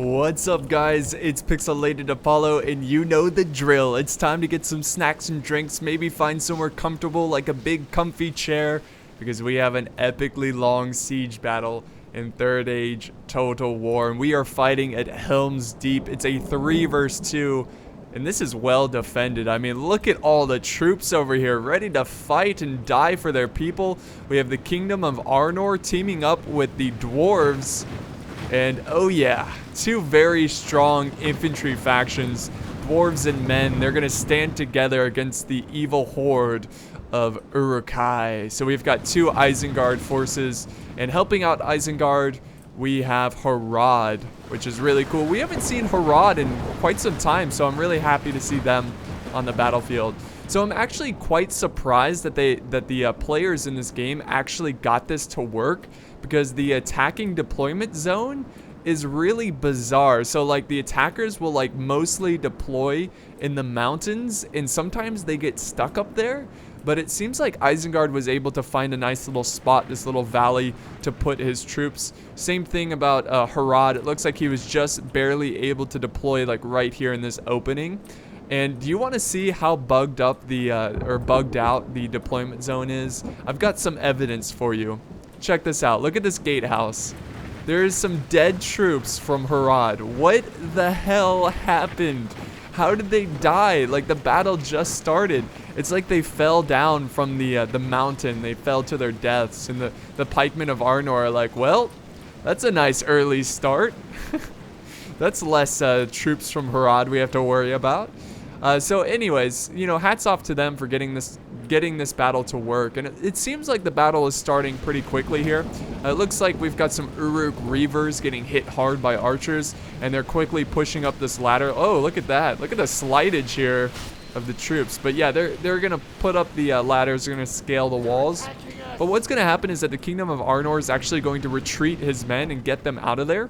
What's up, guys? It's Pixelated Apollo, and you know the drill. It's time to get some snacks and drinks, maybe find somewhere comfortable like a big comfy chair, because we have an epically long siege battle in 3rd Age Total War, and we are fighting at Helms Deep. It's a 3 vs 2, and this is well defended. I mean, look at all the troops over here ready to fight and die for their people. We have the Kingdom of Arnor teaming up with the Dwarves. And oh yeah, 2 very strong infantry factions, dwarves and men. They're going to stand together against the evil horde of Uruk-Hai. So we've got 2 Isengard forces, and helping out Isengard, we have Harad, which is really cool. We haven't seen Harad in quite some time, so I'm really happy to see them on the battlefield. So I'm actually quite surprised that the players in this game actually got this to work, because the attacking deployment zone is really bizarre. So like the attackers will like mostly deploy in the mountains, and sometimes they get stuck up there. But it seems like Isengard was able to find a nice little spot, this little valley, to put his troops. Same thing about Harad. It looks like he was just barely able to deploy like right here in this opening. And do you want to see how bugged up or bugged out the deployment zone is? I've got some evidence for you. Check this out. Look at this gatehouse. There's some dead troops from Harad. What the hell happened? How did they die? Like, the battle just started. It's like they fell down from the mountain. They fell to their deaths. And the pikemen of Arnor are like, well, that's a nice early start. That's less troops from Harad we have to worry about. So anyways, you know, hats off to them for getting this battle to work. And it seems like the battle is starting pretty quickly here. It looks like we've got some Uruk-Reavers getting hit hard by archers, and they're quickly pushing up this ladder. Oh, look at that. Look at the slideage here of the troops. But yeah, they're going to put up the ladders. They're going to scale the walls. But what's going to happen is that the Kingdom of Arnor is actually going to retreat his men and get them out of there.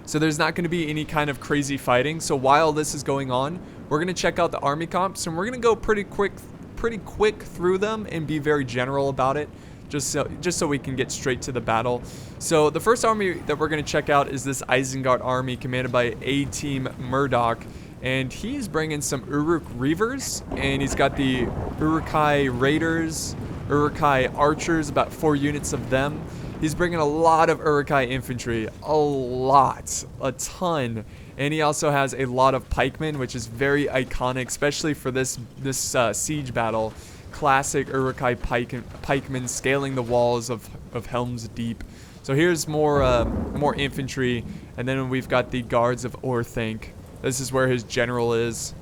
So there's not going to be any kind of crazy fighting. So while this is going on, we're going to check out the army comps, and we're going to go pretty quick through them and be very general about it, just so we can get straight to the battle. So the first army that we're going to check out is this Isengard army commanded by A-Team Murdoch, and he's bringing some Uruk-Reavers, and he's got the Uruk-Hai Raiders, Uruk-Hai Archers, about 4 units of them. He's bringing a lot of Uruk-Hai infantry, a ton. And he also has a lot of pikemen, which is very iconic, especially for this siege battle. Classic Uruk-Hai pikemen scaling the walls of Helms Deep. So here's more infantry, and then we've got the guards of Orthanc. This is where his general is,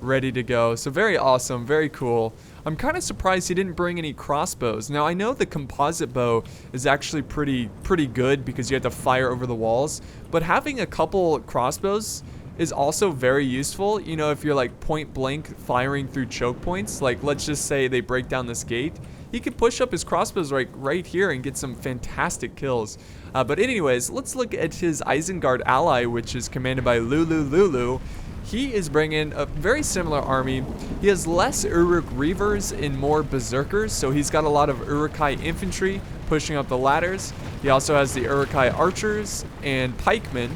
ready to go. So very awesome, very cool. I'm kind of surprised he didn't bring any crossbows. Now, I know the composite bow is actually pretty good because you have to fire over the walls, but having a couple crossbows is also very useful. You know, if you're like point blank firing through choke points, like let's just say they break down this gate, he could push up his crossbows right here and get some fantastic kills. But anyways, let's look at his Isengard ally, which is commanded by Lulu. He is bringing a very similar army. He has less Uruk-Reavers and more Berserkers, so he's got a lot of Uruk-Hai infantry pushing up the ladders. He also has the Uruk-Hai Archers and Pikemen.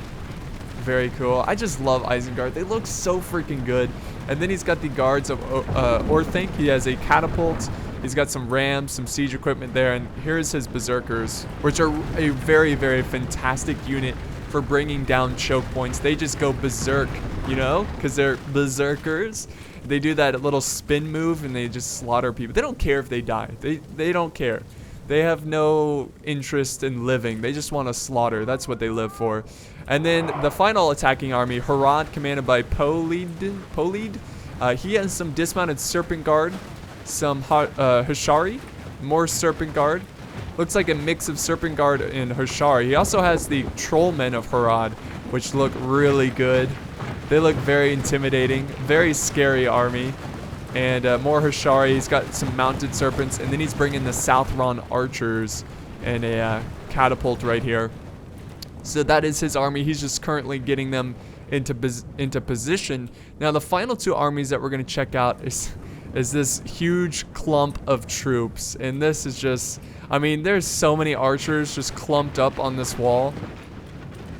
Very cool. I just love Isengard. They look so freaking good. And then he's got the guards of Orthanc. He has a catapult. He's got some rams, some siege equipment there, and here's his Berserkers, which are a very, very fantastic unit for bringing down choke points. They just go berserk, you know, because they're berserkers. They do that little spin move and they just slaughter people. They don't care if they die. They don't care. They have no interest in living. They just want to slaughter. That's what they live for. And then the final attacking army, Harad, commanded by Polid. He has some dismounted Serpent Guard, some Hashari, more Serpent Guard. Looks like a mix of Serpent Guard and Hashari. He also has the Trollmen of Harad, which look really good. They look very intimidating, very scary army. And more Hashari. He's got some mounted serpents, and then he's bringing the Southron Archers and a catapult right here. So that is his army. He's just currently getting them into position. Now the final 2 armies that we're going to check out is this huge clump of troops, and this is just, I mean, there's so many archers just clumped up on this wall.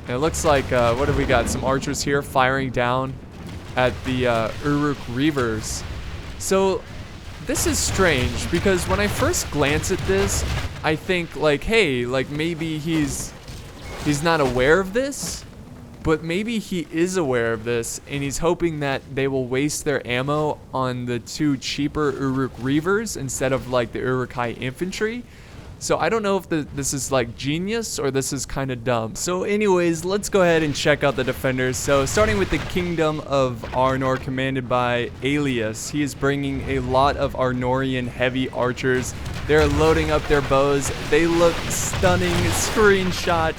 And it looks like, what have we got? Some archers here firing down at the Uruk-Reivers. So this is strange because when I first glance at this, I think like, hey, like maybe he's not aware of this, but maybe he is aware of this and he's hoping that they will waste their ammo on the 2 cheaper Uruk-Reivers instead of like the Uruk-Hai infantry. So I don't know if this is like genius or this is kind of dumb. So anyways, let's go ahead and check out the defenders. So starting with the Kingdom of Arnor, commanded by Alias. He is bringing a lot of Arnorian heavy archers. They're loading up their bows. They look stunning. Screenshot.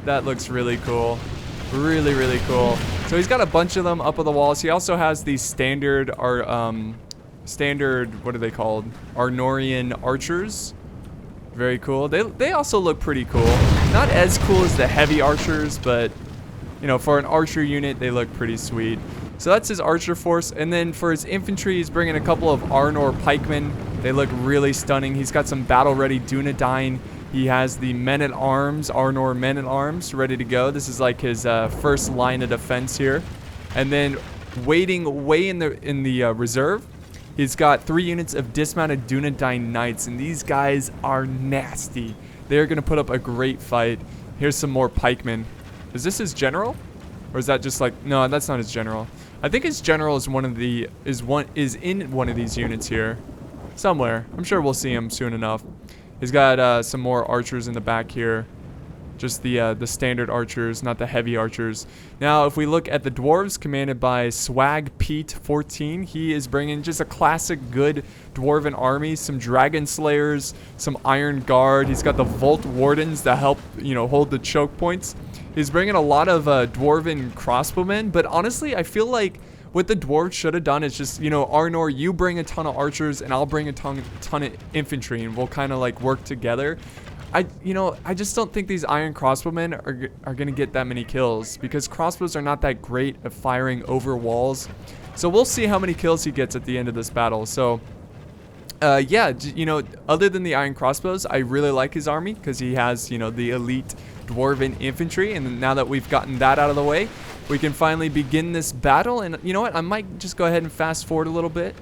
That looks really cool. Really, really cool. So he's got a bunch of them up on the walls. He also has these standard, what are they called? Arnorian archers. Very cool. They also look pretty cool. Not as cool as the heavy archers, but you know, for an archer unit, they look pretty sweet. So that's his archer force. And then for his infantry, he's bringing a couple of Arnor pikemen. They look really stunning. He's got some battle-ready Dunedain. He has the men-at-arms, Arnor men-at-arms, ready to go. This is like his first line of defense here. And then waiting way in the reserve, he's got 3 units of dismounted Dunedain knights, and these guys are nasty. They're gonna put up a great fight. Here's some more pikemen. Is this his general, or is that just like, no, that's not his general. I think his general is in one of these units here, somewhere. I'm sure we'll see him soon enough. He's got some more archers in the back here. Just the standard archers, not the heavy archers. Now, if we look at the dwarves, commanded by Swag Pete 14, he is bringing just a classic good dwarven army, some dragon slayers, some iron guard. He's got the Vault Wardens that help, you know, hold the choke points. He's bringing a lot of dwarven crossbowmen, but honestly, I feel like what the dwarves should have done is just, you know, Arnor, you bring a ton of archers and I'll bring a ton of infantry, and we'll kind of like work together. I just don't think these iron crossbowmen are going to get that many kills, because crossbows are not that great at firing over walls. So we'll see how many kills he gets at the end of this battle. So, yeah, you know, other than the iron crossbows, I really like his army because he has, you know, the elite dwarven infantry. And now that we've gotten that out of the way, we can finally begin this battle. And you know what? I might just go ahead and fast forward a little bit.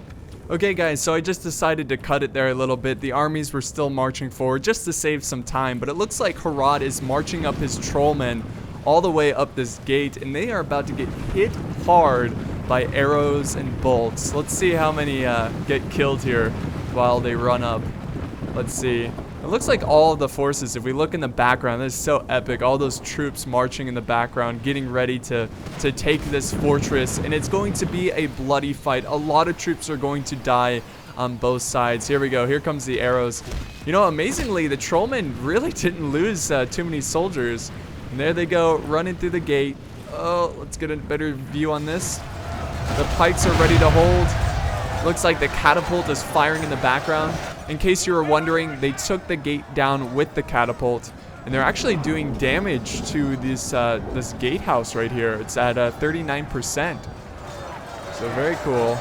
Okay guys, so I just decided to cut it there a little bit. The armies were still marching forward just to save some time, but it looks like Harad is marching up his trollmen all the way up this gate, and they are about to get hit hard by arrows and bolts. Let's see how many get killed here while they run up. Let's see. It looks like all of the forces, if we look in the background, this is so epic. All those troops marching in the background, getting ready to take this fortress. And it's going to be a bloody fight. A lot of troops are going to die on both sides. Here we go. Here comes the arrows. You know, amazingly, the trollmen really didn't lose too many soldiers. And there they go, running through the gate. Oh, let's get a better view on this. The pikes are ready to hold. Looks like the catapult is firing in the background. In case you were wondering, they took the gate down with the catapult, and they're actually doing damage to this this gatehouse right here. It's at 39%. So very cool.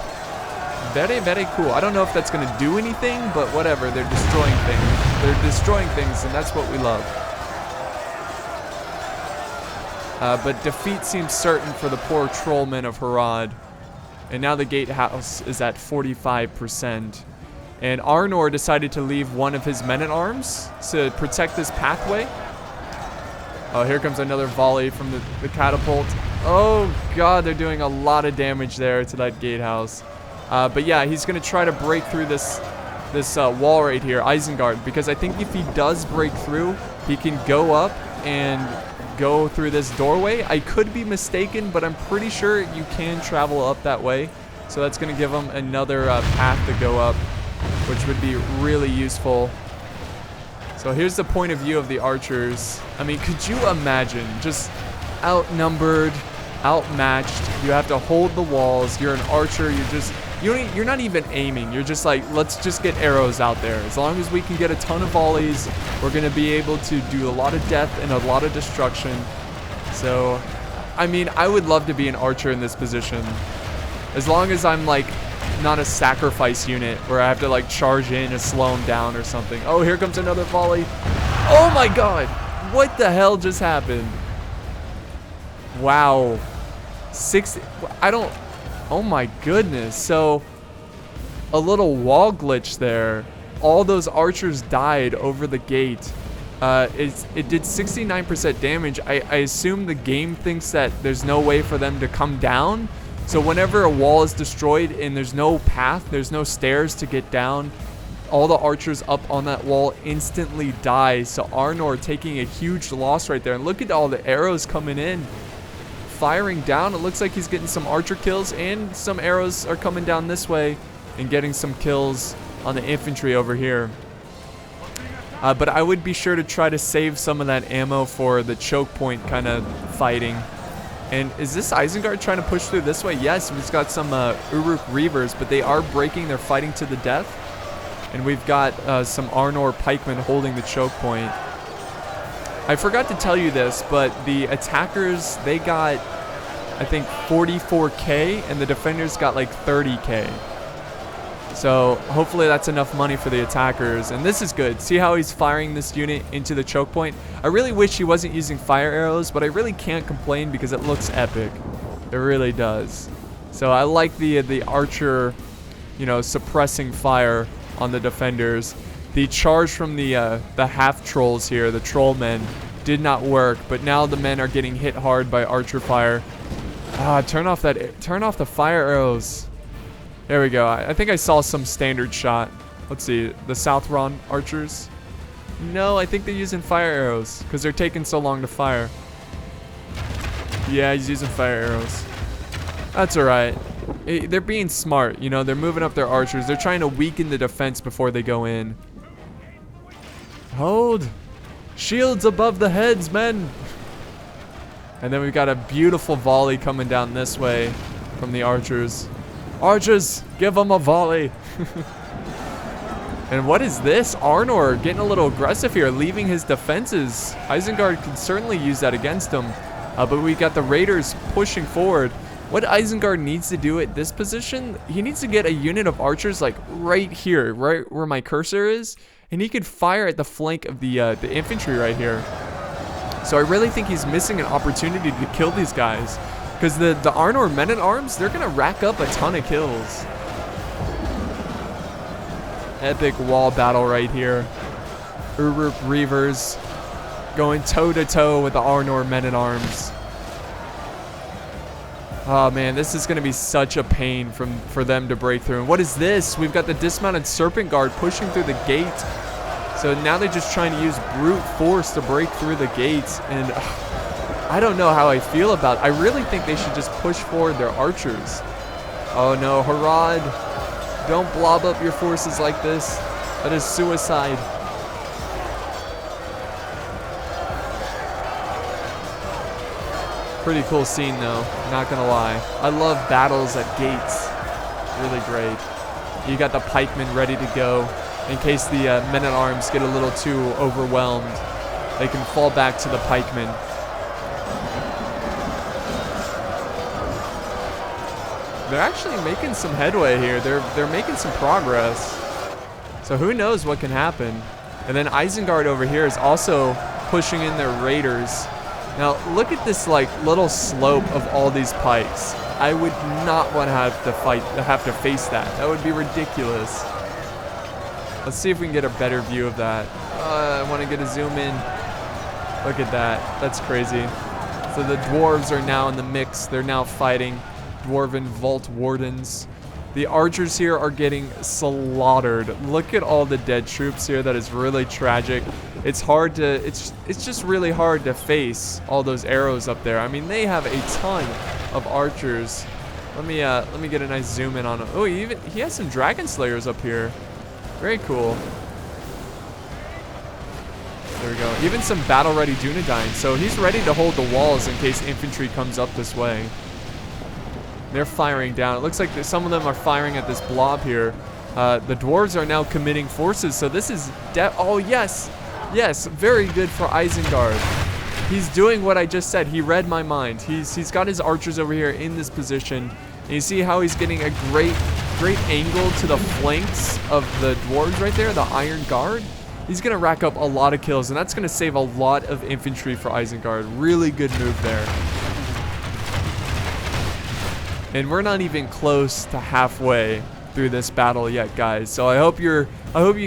Very, very cool. I don't know if that's going to do anything, but whatever. They're destroying things. They're destroying things, and that's what we love. But defeat seems certain for the poor trollmen of Harad. And now the gatehouse is at 45%. And Arnor decided to leave one of his men-at-arms to protect this pathway. Oh, here comes another volley from the catapult. Oh, God, they're doing a lot of damage there to that gatehouse. But yeah, he's going to try to break through this wall right here, Isengard, because I think if he does break through, he can go up and go through this doorway. I could be mistaken, but I'm pretty sure you can travel up that way. So that's going to give him another path to go up, which would be really useful. So here's the point of view of the archers. I mean, could you imagine just outnumbered, outmatched? You have to hold the walls. You're an archer. You're not even aiming. You're just like, let's just get arrows out there. As long as we can get a ton of volleys, we're going to be able to do a lot of death and a lot of destruction. So, I mean, I would love to be an archer in this position. As long as I'm like not a sacrifice unit where I have to like charge in and slow him down or something. Oh, here comes another volley. Oh my God. What the hell just happened? Wow. 60. I don't. Oh my goodness. So a little wall glitch there. All those archers died over the gate. It did 69% damage. I assume the game thinks that there's no way for them to come down. So whenever a wall is destroyed and there's no path, there's no stairs to get down, all the archers up on that wall instantly die. So Arnor taking a huge loss right there. And look at all the arrows coming in, firing down. It looks like he's getting some archer kills, and some arrows are coming down this way and getting some kills on the infantry over here. But I would be sure to try to save some of that ammo for the choke point kind of fighting. And is this Isengard trying to push through this way? Yes, we've got some Uruk-Reivers, but they are breaking. They're fighting to the death. And we've got some Arnor pikemen holding the choke point. I forgot to tell you this, but the attackers, they got, I think, 44k, and the defenders got like 30k. So hopefully that's enough money for the attackers. And this is good. See how he's firing this unit into the choke point? I really wish he wasn't using fire arrows, but I really can't complain because it looks epic. It really does. So I like the archer, you know, suppressing fire on the defenders. The charge from the half trolls here, the troll men, did not work, but now the men are getting hit hard by archer fire. Turn off the fire arrows. There we go. I think I saw some standard shot. Let's see. The Southron archers. No, I think they're using fire arrows because they're taking so long to fire. Yeah, he's using fire arrows. That's all right. They're being smart. You know, they're moving up their archers. They're trying to weaken the defense before they go in. Hold. Shields above the heads, men. And then we've got a beautiful volley coming down this way from the archers. Archers, give them a volley. And what is this? Arnor getting a little aggressive here, leaving his defenses. Isengard can certainly use that against him. But we got the raiders pushing forward. What Isengard needs to do at this position, he needs to get a unit of archers like right here, right where my cursor is. And he could fire at the flank of the infantry right here. So I really think he's missing an opportunity to kill these guys. Because the Arnor men-at-arms, they're going to rack up a ton of kills. Epic wall battle right here. Uruk-Reivers going toe-to-toe with the Arnor men-at-arms. Oh, man, this is going to be such a pain for them to break through. And what is this? We've got the dismounted serpent guard pushing through the gate. So now they're just trying to use brute force to break through the gates. And I don't know how I feel about it. I really think they should just push forward their archers. Oh no, Harad, don't blob up your forces like this. That is suicide. Pretty cool scene though, not gonna lie. I love battles at gates. Really great. You got the pikemen ready to go in case the men-at-arms get a little too overwhelmed. They can fall back to the pikemen. They're actually making some headway here. They're making some progress. So who knows what can happen. And then Isengard over here is also pushing in their raiders. Now look at this like little slope of all these pikes. I would not want to have to face that. That would be ridiculous. Let's see if we can get a better view of that. I want to get a zoom in. Look at that. That's crazy. So the dwarves are now in the mix. They're now fighting. Dwarven vault wardens. The archers here are getting slaughtered. Look at all the dead troops here. That is really tragic. It's hard to it's just really hard to face all those arrows up there. I mean, they have a ton of archers. Let me get a nice zoom in on him. Oh, he has some dragon slayers up here. Very cool. There we go. Even some battle ready Dunedain. So he's ready to hold the walls in case infantry comes up this way. They're firing down. It looks like some of them are firing at this blob here. The dwarves are now committing forces. So this is... Oh, yes. Yes. Very good for Isengard. He's doing what I just said. He read my mind. He's got his archers over here in this position. And you see how he's getting a great angle to the flanks of the dwarves right there, the Iron Guard. He's going to rack up a lot of kills, and that's going to save a lot of infantry for Isengard. Really good move there. And we're not even close to halfway through this battle yet, guys. So I hope you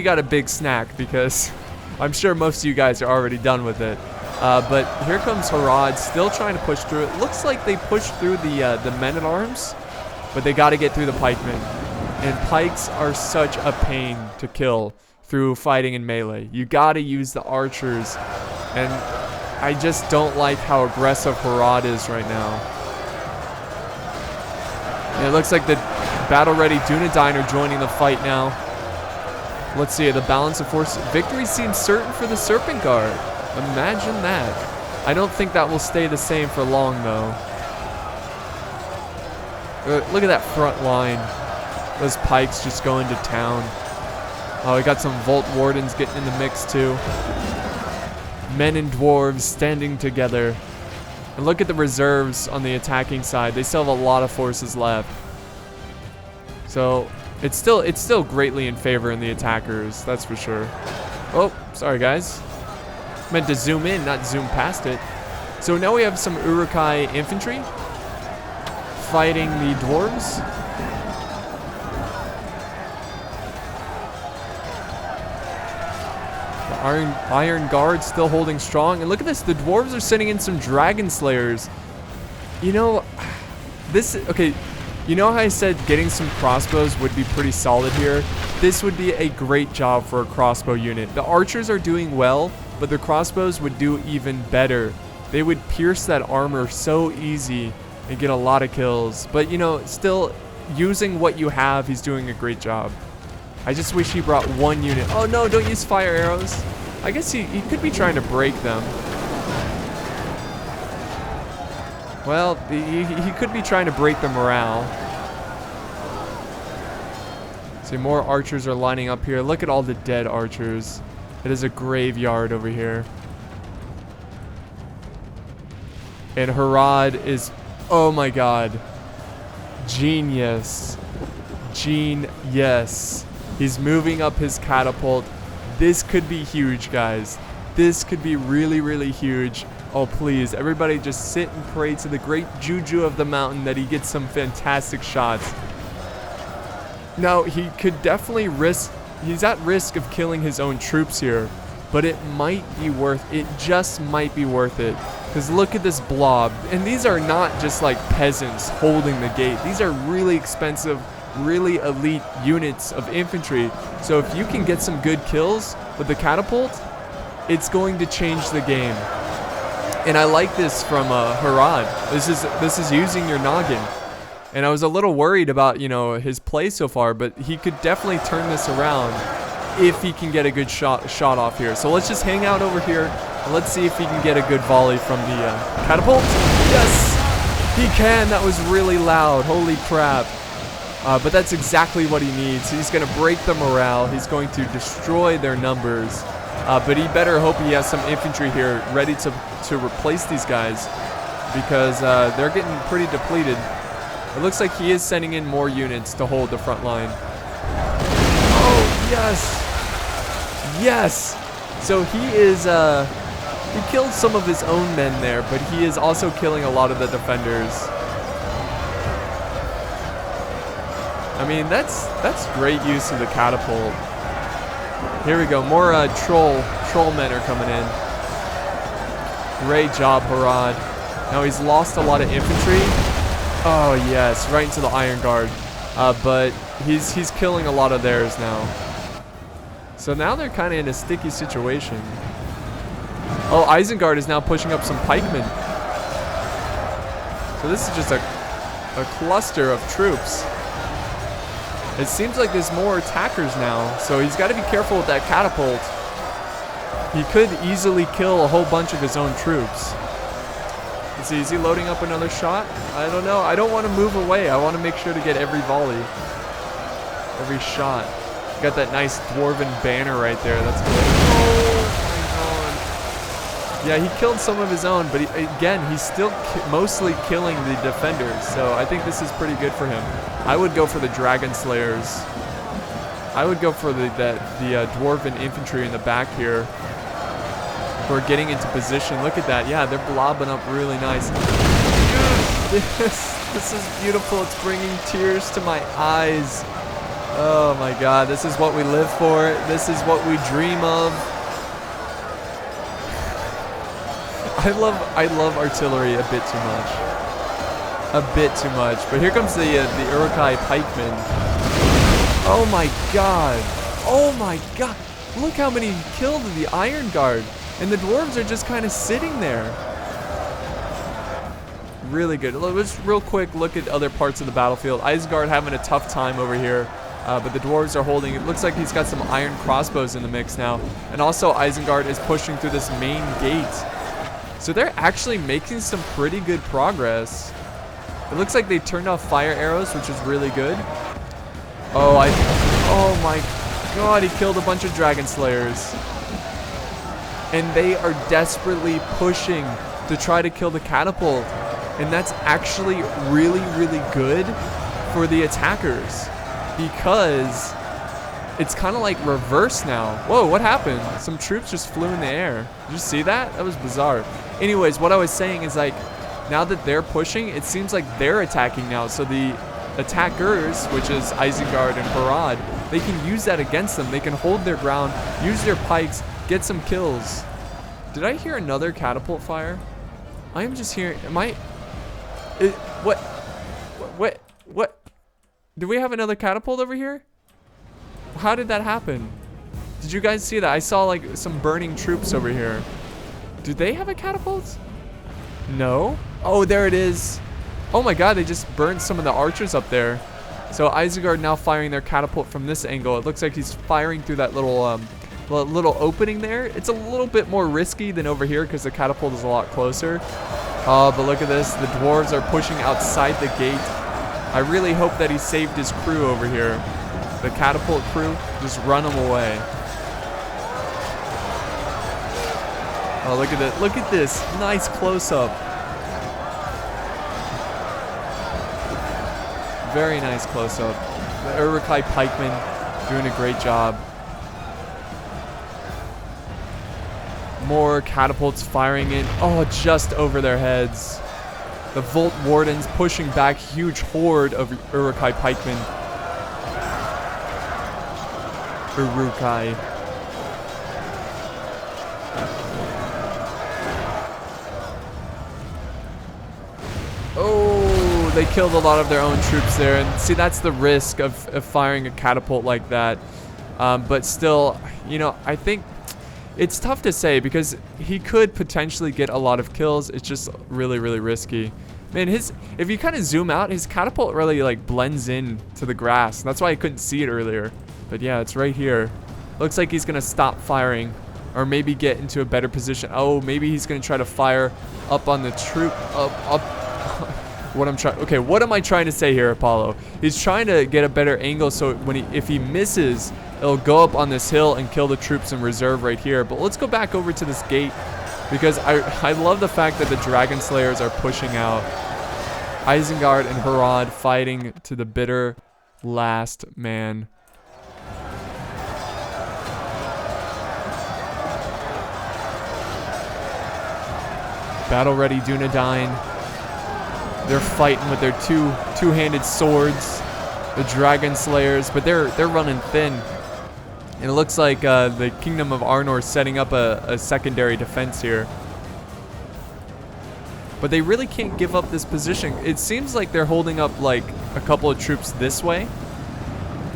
got a big snack, because I'm sure most of you guys are already done with it. But here comes Harad, still trying to push through. It looks like they pushed through the men-at-arms, but they got to get through the pikemen. And pikes are such a pain to kill through fighting in melee. You got to use the archers, and I just don't like how aggressive Harad is right now. And it looks like the battle-ready Dunedain are joining the fight now. Let's see, the balance of force. Victory seems certain for the Serpent Guard. Imagine that. I don't think that will stay the same for long, though. Look at that front line. Those pikes just going to town. Oh, we got some Vault Wardens getting in the mix, too. Men and dwarves standing together. And look at the reserves on the attacking side. They still have a lot of forces left. So it's still greatly in favor in the attackers, that's for sure. Oh, sorry guys. Meant to zoom in, not zoom past it. So now we have some Uruk-Hai infantry fighting the dwarves. The Iron Guard still holding strong. And look at this, the dwarves are sending in some dragon slayers. You know, okay, you know how I said getting some crossbows would be pretty solid here? This would be a great job for a crossbow unit. The archers are doing well, but the crossbows would do even better. They would pierce that armor so easy and get a lot of kills. But, you know, still, using what you have, he's doing a great job. I just wish he brought one unit. Oh no, don't use fire arrows. I guess he could be trying to break them. Well, he could be trying to break the morale. See, more archers are lining up here. Look at all the dead archers. It is a graveyard over here. And Harad is, oh my god. Genius. Genius. He's moving up his catapult. This could be huge, guys. This could be really, really huge. Oh, please, everybody just sit and pray to the great juju of the mountain that he gets some fantastic shots. Now, he could definitely he's at risk of killing his own troops here, but it might be it just might be worth it. Because look at this blob. And these are not just like peasants holding the gate. These are really expensive, really elite units of infantry. So if you can get some good kills with the catapult, it's going to change the game. And I like this from Harad. This is using your noggin. And I was a little worried about, you know, his play so far, but he could definitely turn this around if he can get a good shot off here. So let's just hang out over here and let's see if he can get a good volley from the catapult. Yes, he can. That was really loud. Holy crap. But that's exactly what he needs. He's going to break the morale. He's going to destroy their numbers. But he better hope he has some infantry here ready to replace these guys, because they're getting pretty depleted. It looks like he is sending in more units to hold the front line. Oh, yes. Yes. So he is, he killed some of his own men there, but he is also killing a lot of the defenders. I mean, that's great use of the catapult. Here we go. More troll men are coming in. Great job, Harad. Now he's lost a lot of infantry. Oh yes, right into the Iron Guard. But he's killing a lot of theirs now. So now they're kind of in a sticky situation. Oh, Isengard is now pushing up some pikemen. So this is just a cluster of troops. It seems like there's more attackers now, so he's got to be careful with that catapult. He could easily kill a whole bunch of his own troops. Let's see, is he loading up another shot? I don't know. I don't want to move away. I want to make sure to get every volley, every shot. Got that nice dwarven banner right there. That's good. Oh my god. Yeah, he killed some of his own, but again, he's still mostly killing the defenders. So I think this is pretty good for him. I would go for the Dragon Slayers. I would go for the Dwarven infantry in the back here. We're getting into position. Look at that. Yeah, they're blobbing up really nice. This is beautiful. It's bringing tears to my eyes. Oh my god, this is what we live for. This is what we dream of. I love artillery a bit too much. A bit too much. But here comes the Uruk-Hai pikemen. Oh my god. Oh my god. Look how many he killed the Iron Guard. And the dwarves are just kind of sitting there. Really good. Let's real quick look at other parts of the battlefield. Isengard having a tough time over here. But the dwarves are holding. It looks like he's got some iron crossbows in the mix now. And also Isengard is pushing through this main gate. So they're actually making some pretty good progress. It looks like they turned off fire arrows, which is really good. Oh my god, he killed a bunch of dragon slayers. And they are desperately pushing to try to kill the catapult. And that's actually really, really good for the attackers. Because it's kind of like reverse now. Whoa, what happened? Some troops just flew in the air. Did you see that? That was bizarre. Anyways, what I was saying is like, now that they're pushing, it seems like they're attacking now. So the attackers, which is Isengard and Harad, they can use that against them. They can hold their ground, use their pikes, get some kills. Did I hear another catapult fire? I am just hearing, what? Do we have another catapult over here? How did that happen? Did you guys see that? I saw like some burning troops over here. Do they have a catapult? No. Oh, there it is. Oh my god, they just burned some of the archers up there. So Isengard now firing their catapult from this angle. It looks like he's firing through that little little opening there. It's a little bit more risky than over here because the catapult is a lot closer. Oh, but look at this. The dwarves are pushing outside the gate. I really hope that he saved his crew over here. The catapult crew, just run them away. Oh, look at that. Look at this. Nice close-up. Very nice close-up. The Uruk-Hai pikemen doing a great job. More catapults firing in. Oh, just over their heads. The Volt Wardens pushing back. Huge horde of Uruk-Hai pikemen. Uruk-Hai. Oh, they killed a lot of their own troops there. And see, that's the risk of firing a catapult like that. But still, you know, I think it's tough to say because he could potentially get a lot of kills. It's just really, really risky. Man, if you kind of zoom out, his catapult really like blends in to the grass. That's why I couldn't see it earlier. But yeah, it's right here. Looks like he's gonna stop firing or maybe get into a better position. Oh, maybe he's gonna try to fire up on the troop, up. What am I trying to say here, Apollo? He's trying to get a better angle so if he misses, it'll go up on this hill and kill the troops in reserve right here. But let's go back over to this gate because I love the fact that the Dragon Slayers are pushing out. Isengard and Harad fighting to the bitter last man. Battle ready Dunedain. They're fighting with their two-handed swords, the Dragon Slayers, but they're running thin. And it looks like the Kingdom of Arnor is setting up a secondary defense here. But they really can't give up this position. It seems like they're holding up like a couple of troops this way,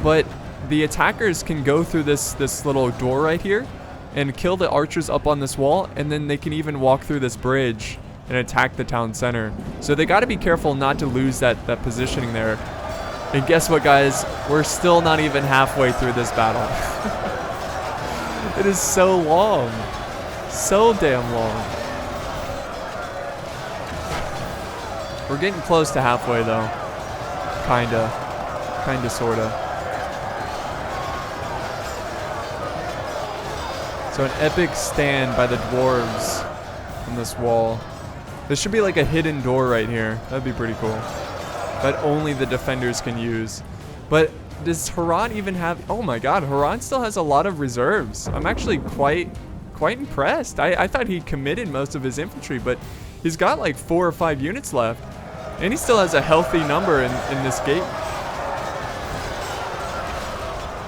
but the attackers can go through this little door right here and kill the archers up on this wall, and then they can even walk through this bridge and attack the town center. So they got to be careful not to lose that positioning there. And guess what, guys? We're still not even halfway through this battle. It is so long. So damn long. We're getting close to halfway though. Kinda, sorta. So an epic stand by the dwarves on this wall. There should be like a hidden door right here. That'd be pretty cool. That only the defenders can use. But does Harad even have... Oh my god, Harad still has a lot of reserves. I'm actually quite impressed. I thought he committed most of his infantry, but he's got like 4 or 5 units left. And he still has a healthy number in this gate.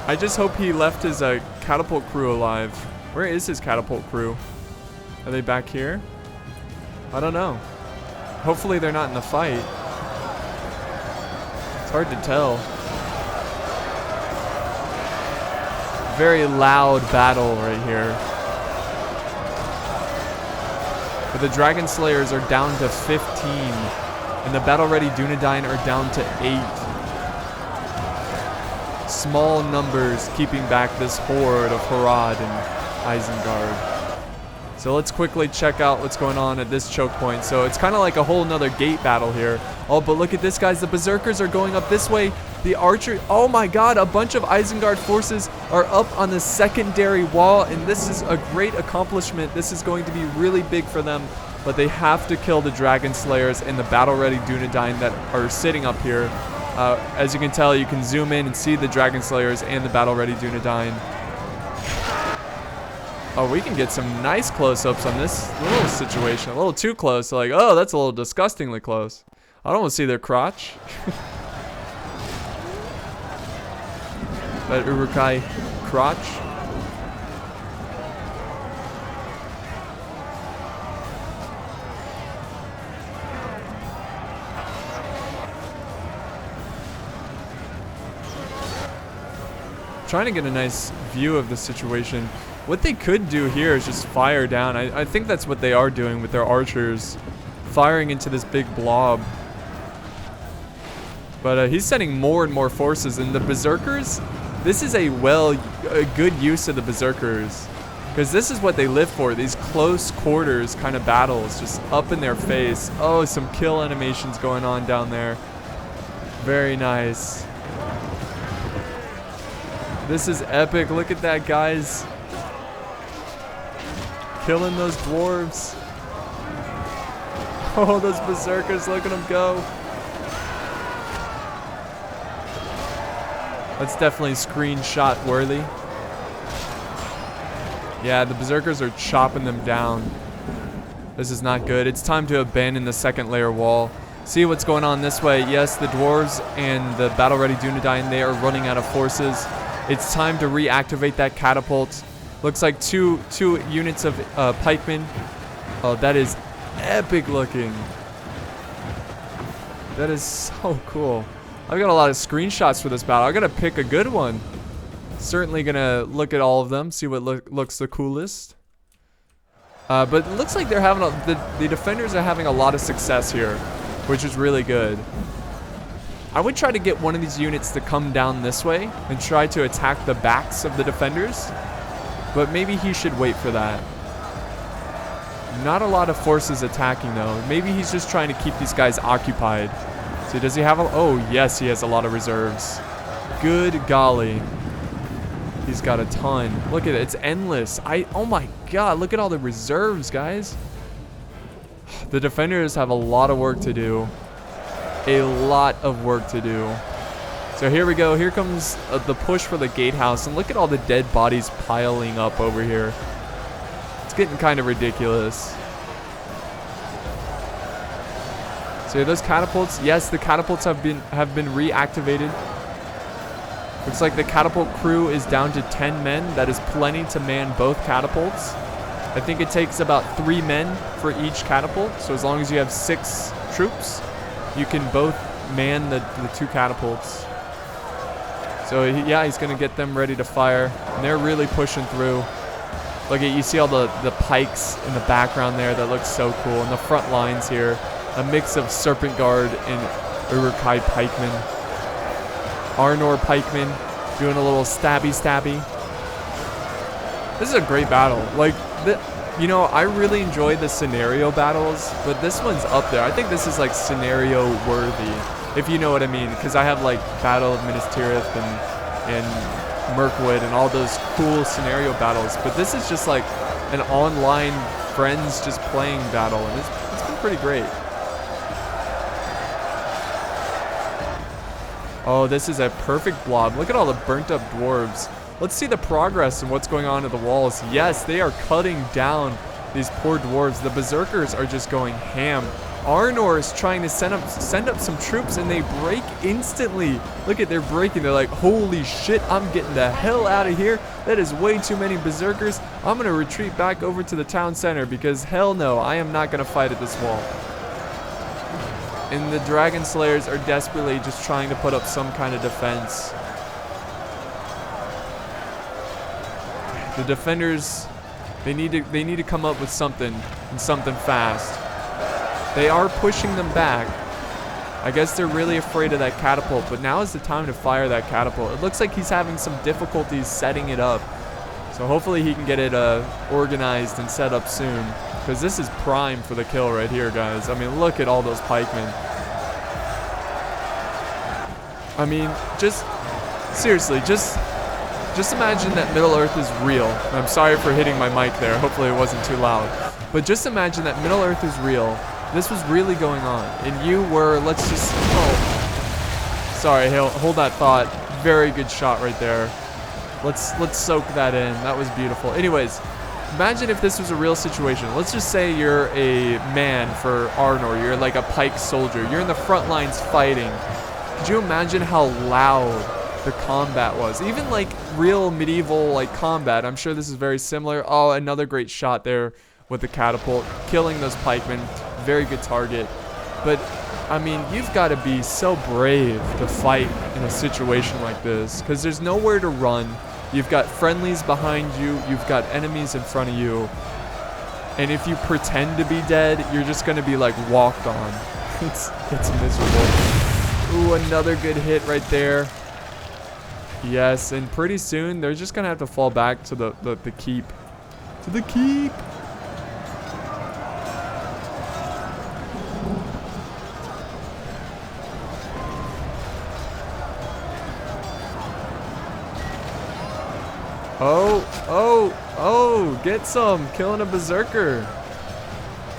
I just hope he left his catapult crew alive. Where is his catapult crew? Are they back here? I don't know. Hopefully they're not in the fight. It's hard to tell. Very loud battle right here. But the Dragon Slayers are down to 15. And the battle-ready Dunedain are down to 8. Small numbers keeping back this horde of Harad and Isengard. So let's quickly check out what's going on at this choke point. So it's kind of like a whole nother gate battle here. Oh, but look at this, guys. The Berserkers are going up this way. The archer, oh my god, a bunch of Isengard forces are up on the secondary wall, and this is a great accomplishment. This is going to be really big for them, but they have to kill the Dragon Slayers and the battle-ready Dunedain that are sitting up here. As you can tell, you can zoom in and see the Dragon Slayers and the battle-ready Dunedain. Oh, we can get some nice close-ups on this little situation. A little too close. Like, oh, that's a little disgustingly close. I don't want to see their crotch. That Uruk-Hai crotch. Trying to get a nice view of the situation. What they could do here is just fire down. I think that's what they are doing with their archers. Firing into this big blob. But he's sending more and more forces. And the Berserkers, this is a good use of the Berserkers. Because this is what they live for. These close quarters kind of battles. Just up in their face. Oh, some kill animations going on down there. Very nice. This is epic. Look at that, guys. Killing those dwarves. Oh, those berserkers. Look at them go. That's definitely screenshot worthy. Yeah, the berserkers are chopping them down. This is not good. It's time to abandon the second layer wall. See what's going on this way. Yes, the dwarves and the battle-ready Dunedain, they are running out of forces. It's time to reactivate that catapult. Looks like two units of pikemen. Oh, that is epic looking. That is so cool. I've got a lot of screenshots for this battle. I gotta pick a good one. Certainly gonna look at all of them, see what looks the coolest. But it looks like they're having the defenders are having a lot of success here, which is really good. I would try to get one of these units to come down this way and try to attack the backs of the defenders, but maybe he should wait for that. Not a lot of forces attacking though. Maybe he's just trying to keep these guys occupied. So does he have oh yes, he has a lot of reserves. Good golly. He's got a ton. Look at it, it's endless. Oh my god, look at all the reserves, guys. The defenders have a lot of work to do. A lot of work to do. So here we go. Here comes the push for the gatehouse. And look at all the dead bodies piling up over here. It's getting kind of ridiculous. So those catapults. Yes, the catapults have been reactivated. Looks like the catapult crew is down to 10 men. That is plenty to man both catapults. I think it takes about 3 men for each catapult. So as long as you have 6 troops, you can both man the 2 catapults. So yeah, he's gonna get them ready to fire. And they're really pushing through. Look at, you see all the pikes in the background there. That looks so cool. And the front lines here, a mix of Serpent Guard and Uruk-Hai pikemen. Arnor pikemen doing a little stabby. This is a great battle. Like, you know, I really enjoy the scenario battles, but this one's up there. I think this is like scenario worthy, if you know what I mean, because I have like Battle of Minas Tirith and Mirkwood and all those cool scenario battles, but this is just like an online friends just playing battle, and it's been pretty great. Oh, this is a perfect blob. Look at all the burnt up dwarves. Let's see the progress and what's going on at the walls. Yes, they are cutting down these poor dwarves. The berserkers are just going ham. Arnor is trying to send up some troops, and they break instantly. Look at, they're breaking. They're like, holy shit, I'm getting the hell out of here. That is way too many berserkers. I'm gonna retreat back over to the town center because hell no, I am not gonna fight at this wall. And the Dragon Slayers are desperately just trying to put up some kind of defense. The defenders, they need to come up with something, and something fast. They are pushing them back. I guess they're really afraid of that catapult, but now is the time to fire that catapult. It looks like he's having some difficulties setting it up. So hopefully he can get it organized and set up soon, because this is prime for the kill right here, guys. I mean, look at all those pikemen. I mean, just seriously, just imagine that Middle-earth is real. I'm sorry for hitting my mic there. Hopefully it wasn't too loud. But just imagine that Middle-earth is real. This was really going on. And you were, let's just, oh. Sorry, hold that thought. Very good shot right there. Let's soak that in. That was beautiful. Anyways, imagine if this was a real situation. Let's just say you're a man for Arnor. You're like a pike soldier. You're in the front lines fighting. Could you imagine how loud the combat was? Even like real medieval like combat. I'm sure this is very similar. Oh, another great shot there with the catapult, killing those pikemen. Very good target. But I mean, you've got to be so brave to fight in a situation like this, because there's nowhere to run. You've got friendlies behind you. You've got enemies in front of you. And if you pretend to be dead, you're just going to be like walked on. It's miserable. Ooh, another good hit right there. Yes, and pretty soon they're just going to have to fall back to the keep. To the keep. Oh, get some. Killing a berserker.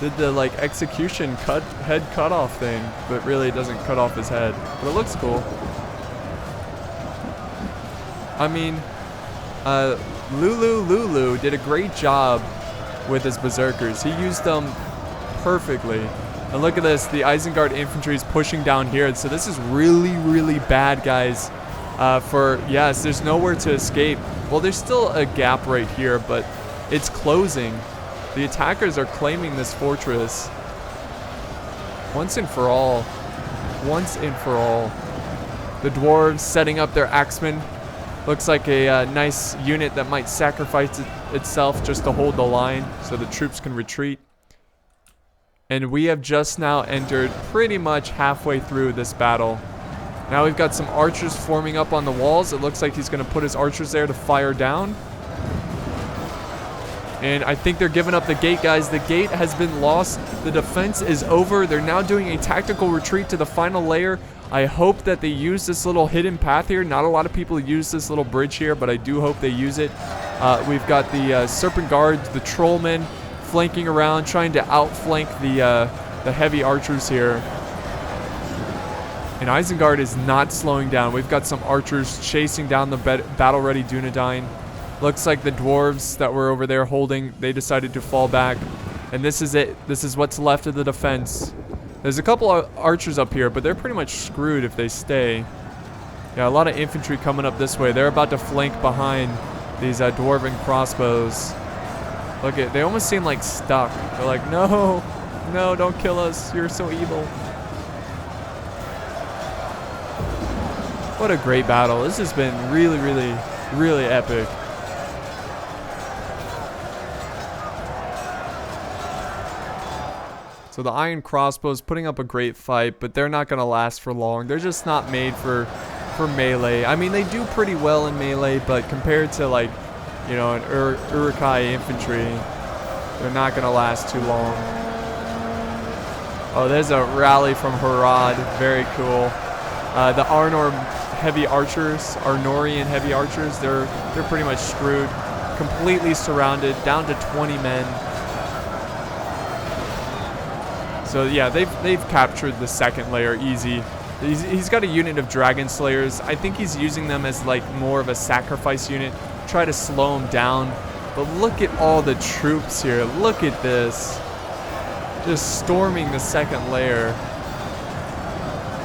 Did the like execution head cut off thing, but really it doesn't cut off his head. But it looks cool. I mean, Lulu did a great job with his berserkers. He used them perfectly. And look at this, the Isengard infantry is pushing down here. So this is really, really bad, guys. Yes, there's nowhere to escape. Well, there's still a gap right here, but it's closing. The attackers are claiming this fortress. Once and for all. Once and for all. The dwarves setting up their axemen. Looks like a nice unit that might sacrifice itself just to hold the line so the troops can retreat. And we have just now entered pretty much halfway through this battle. Now we've got some archers forming up on the walls. It looks like he's going to put his archers there to fire down. And I think they're giving up the gate, guys. The gate has been lost. The defense is over. They're now doing a tactical retreat to the final layer. I hope that they use this little hidden path here. Not a lot of people use this little bridge here, but I do hope they use it. We've got the serpent guards, the trollmen flanking around, trying to outflank the heavy archers here. And Isengard is not slowing down. We've got some archers chasing down the battle-ready Dunedain. Looks like the dwarves that were over there holding, they decided to fall back. And this is it. This is what's left of the defense. There's a couple of archers up here, but they're pretty much screwed if they stay. Yeah, a lot of infantry coming up this way. They're about to flank behind these dwarven crossbows. Look at, they almost seem like stuck. They're like, no, don't kill us. You're so evil. What a great battle. This has been really, really, really epic. So the iron crossbows putting up a great fight, but they're not going to last for long. They're just not made for melee. I mean, they do pretty well in melee, but compared to like, you know, an Uruk-Hai infantry, they're not going to last too long. Oh, there's a rally from Harad. Very cool. The Arnor heavy archers, Arnorian heavy archers, they're pretty much screwed. Completely surrounded, down to 20 men. So yeah, they've captured the second layer easy. He's got a unit of Dragon Slayers. I think he's using them as like more of a sacrifice unit. Try to slow him down. But look at all the troops here. Look at this. just storming the second layer.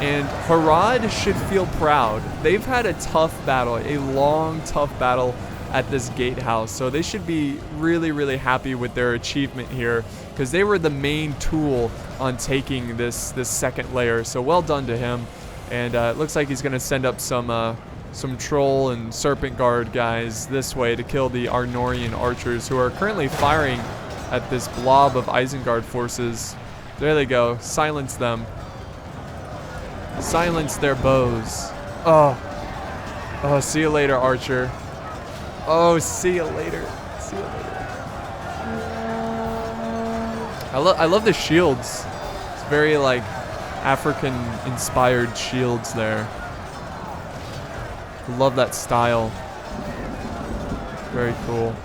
And Harad should feel proud. They've had a tough battle, a long, tough battle at this gatehouse. So they should be really, really happy with their achievement here, because they were the main tool on taking this second layer. So well done to him. And it looks like he's going to send up some troll and serpent guard guys this way to kill the Arnorian archers who are currently firing at this blob of Isengard forces. There they go. Silence them. Silence their bows. Oh. Oh, see you later, archer. Oh, see you later. See you later. I love the shields. It's very like African-inspired shields there. Love that style. Very cool.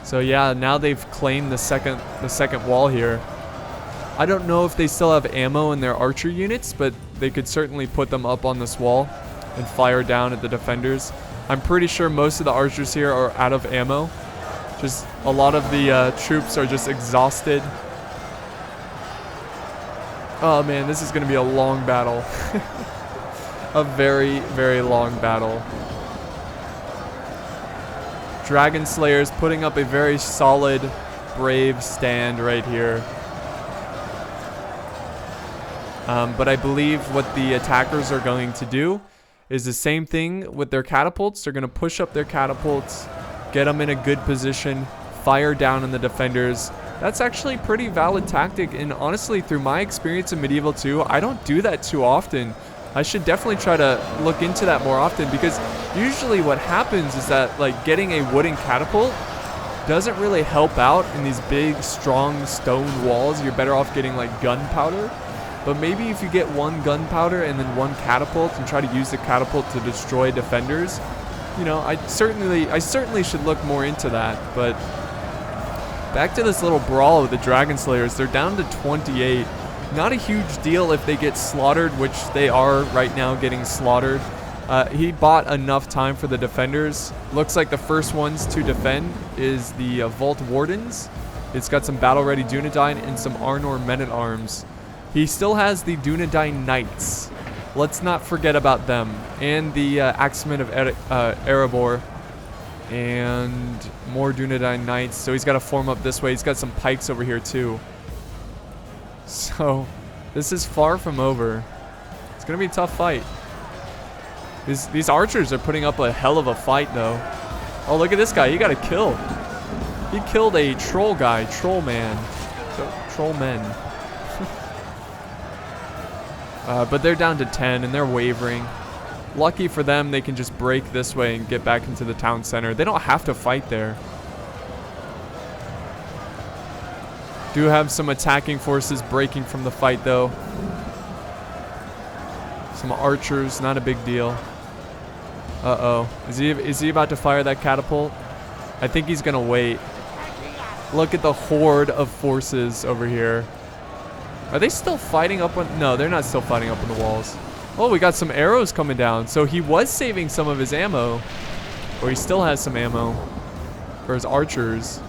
So yeah, now they've claimed the second wall here. I don't know if they still have ammo in their archer units, but they could certainly put them up on this wall and fire down at the defenders. I'm pretty sure most of the archers here are out of ammo. Just a lot of the troops are just exhausted. Oh man, this is going to be a long battle. A very, very long battle. Dragon Slayers putting up a very solid, brave stand right here. But I believe what the attackers are going to do is the same thing with their catapults. They're going to push up their catapults, get them in a good position, fire down on the defenders. That's actually a pretty valid tactic, and honestly, through my experience in Medieval 2, I don't do that too often. I should definitely try to look into that more often, because usually what happens is that like getting a wooden catapult doesn't really help out in these big, strong stone walls. You're better off getting like gunpowder. But maybe if you get one gunpowder and then one catapult and try to use the catapult to destroy defenders, you know, I certainly should look more into that. But back to this little brawl with the Dragon Slayers. They're down to 28. Not a huge deal if they get slaughtered, which they are right now getting slaughtered. He bought enough time for the defenders. Looks like the first ones to defend is the Vault Wardens. It's got some battle-ready Dunedain and some Arnor men-at-arms. He still has the Dunedain Knights. Let's not forget about them. And the Axemen of Erebor. And more Dunedain Knights. So he's got to form up this way. He's got some pikes over here too. So this is far from over. It's going to be a tough fight. These archers are putting up a hell of a fight though. Oh, look at this guy. He got a kill. He killed a troll guy. Troll man. Troll men. But they're down to 10 and they're wavering. Lucky for them, they can just break this way and get back into the town center. They don't have to fight there. Do have some attacking forces breaking from the fight though. Some archers, not a big deal. Uh-oh. Is he about to fire that catapult? I think he's gonna wait. Look at the horde of forces over here. Are they still fighting up on... No, they're not still fighting up on the walls. Oh, we got some arrows coming down. So he was saving some of his ammo. Or he still has some ammo for his archers.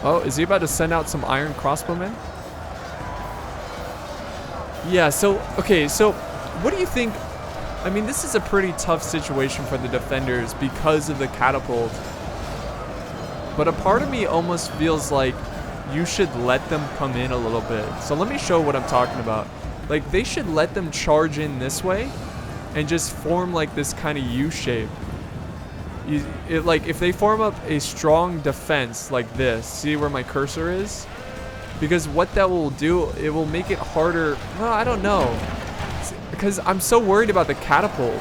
Oh, is he about to send out some iron crossbowmen? Yeah, so... Okay, so what do you think... I mean, this is a pretty tough situation for the defenders because of the catapult. But a part of me almost feels like you should let them come in a little bit. So let me show what I'm talking about. Like, they should let them charge in this way and just form like this kind of U shape. Like, if they form up a strong defense like this, see where my cursor is? Because what that will do, it will make it harder. Well, I don't know. Because I'm so worried about the catapult.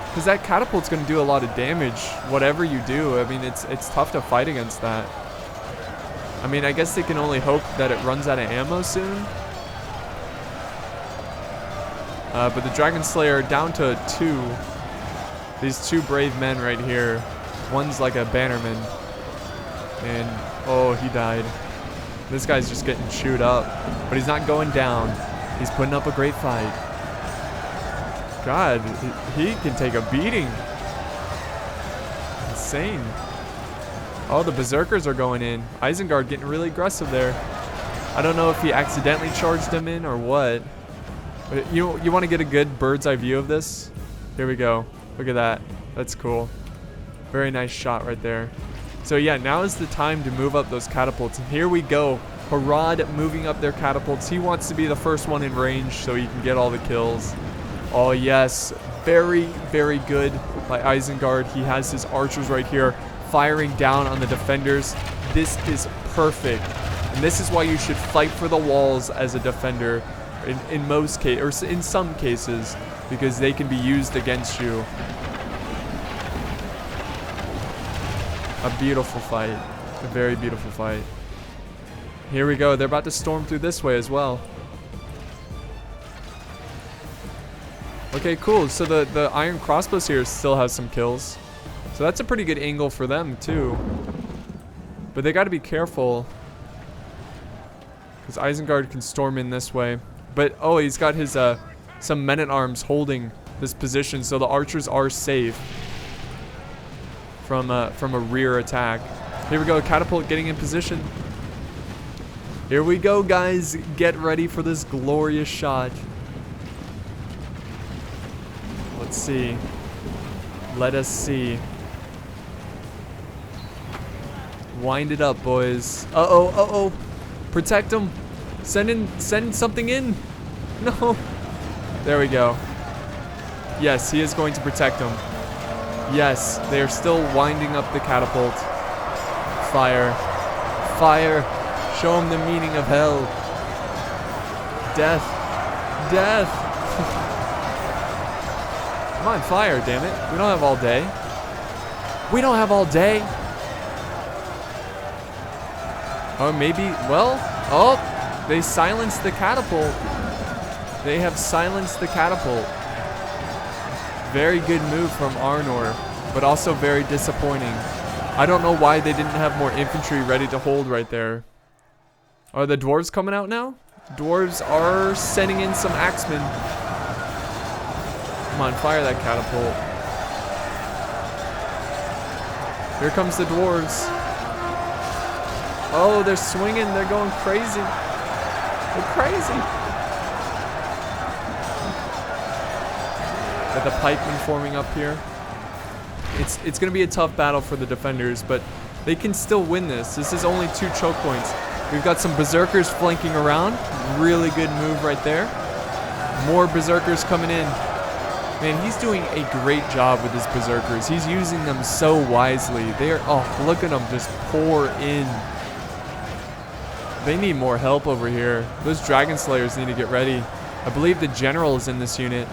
Because that catapult's going to do a lot of damage, whatever you do. I mean, it's tough to fight against that. I mean, I guess they can only hope that it runs out of ammo soon. But the Dragon Slayer down to 2. These 2 brave men right here. One's like a bannerman. And, oh, he died. This guy's just getting chewed up. But he's not going down. He's putting up a great fight. God, he can take a beating. Insane. Oh, the Berserkers are going in. Isengard getting really aggressive there. I don't know if he accidentally charged them in or what. But you want to get a good bird's eye view of this? Here we go. Look at that. That's cool. Very nice shot right there. So yeah, now is the time to move up those catapults. And here we go. Harad moving up their catapults. He wants to be the first one in range so he can get all the kills. Oh yes. Very, very good by Isengard. He has his archers right here firing down on the defenders. This is perfect. And this is why you should fight for the walls as a defender in most cases, or in some cases, because they can be used against you. A beautiful fight. A very beautiful fight. Here we go. They're about to storm through this way as well. Okay, cool. So the iron crossbows here still has some kills. So that's a pretty good angle for them too. But they got to be careful, because Isengard can storm in this way. But oh, he's got his some men-at-arms holding this position, so the archers are safe from a rear attack. Here we go, catapult getting in position. Here we go, guys. Get ready for this glorious shot. Let's see. Let us see. Wind it up, boys. Uh-oh, uh-oh. Protect them. Send something in. No. There we go. Yes, he is going to protect them. Yes, they are still winding up the catapult. Fire. Fire. Show them the meaning of hell. Death. Death. Come on, fire, damn it. We don't have all day. We don't have all day. Oh, maybe, well, oh, they silenced the catapult. They have silenced the catapult. Very good move from Arnor, but also very disappointing. I don't know why they didn't have more infantry ready to hold right there. Are the dwarves coming out now? Dwarves are sending in some axemen. Come on, fire that catapult. Here comes the dwarves. Oh, they're swinging. They're going crazy. They're crazy. Got the pikemen forming up here. It's going to be a tough battle for the defenders, but they can still win this. This is only 2 choke points. We've got some berserkers flanking around. Really good move right there. More berserkers coming in. Man, he's doing a great job with his berserkers. He's using them so wisely. They are, oh, look at them just pour in. They need more help over here. Those dragon slayers need to get ready. I believe the general is in this unit.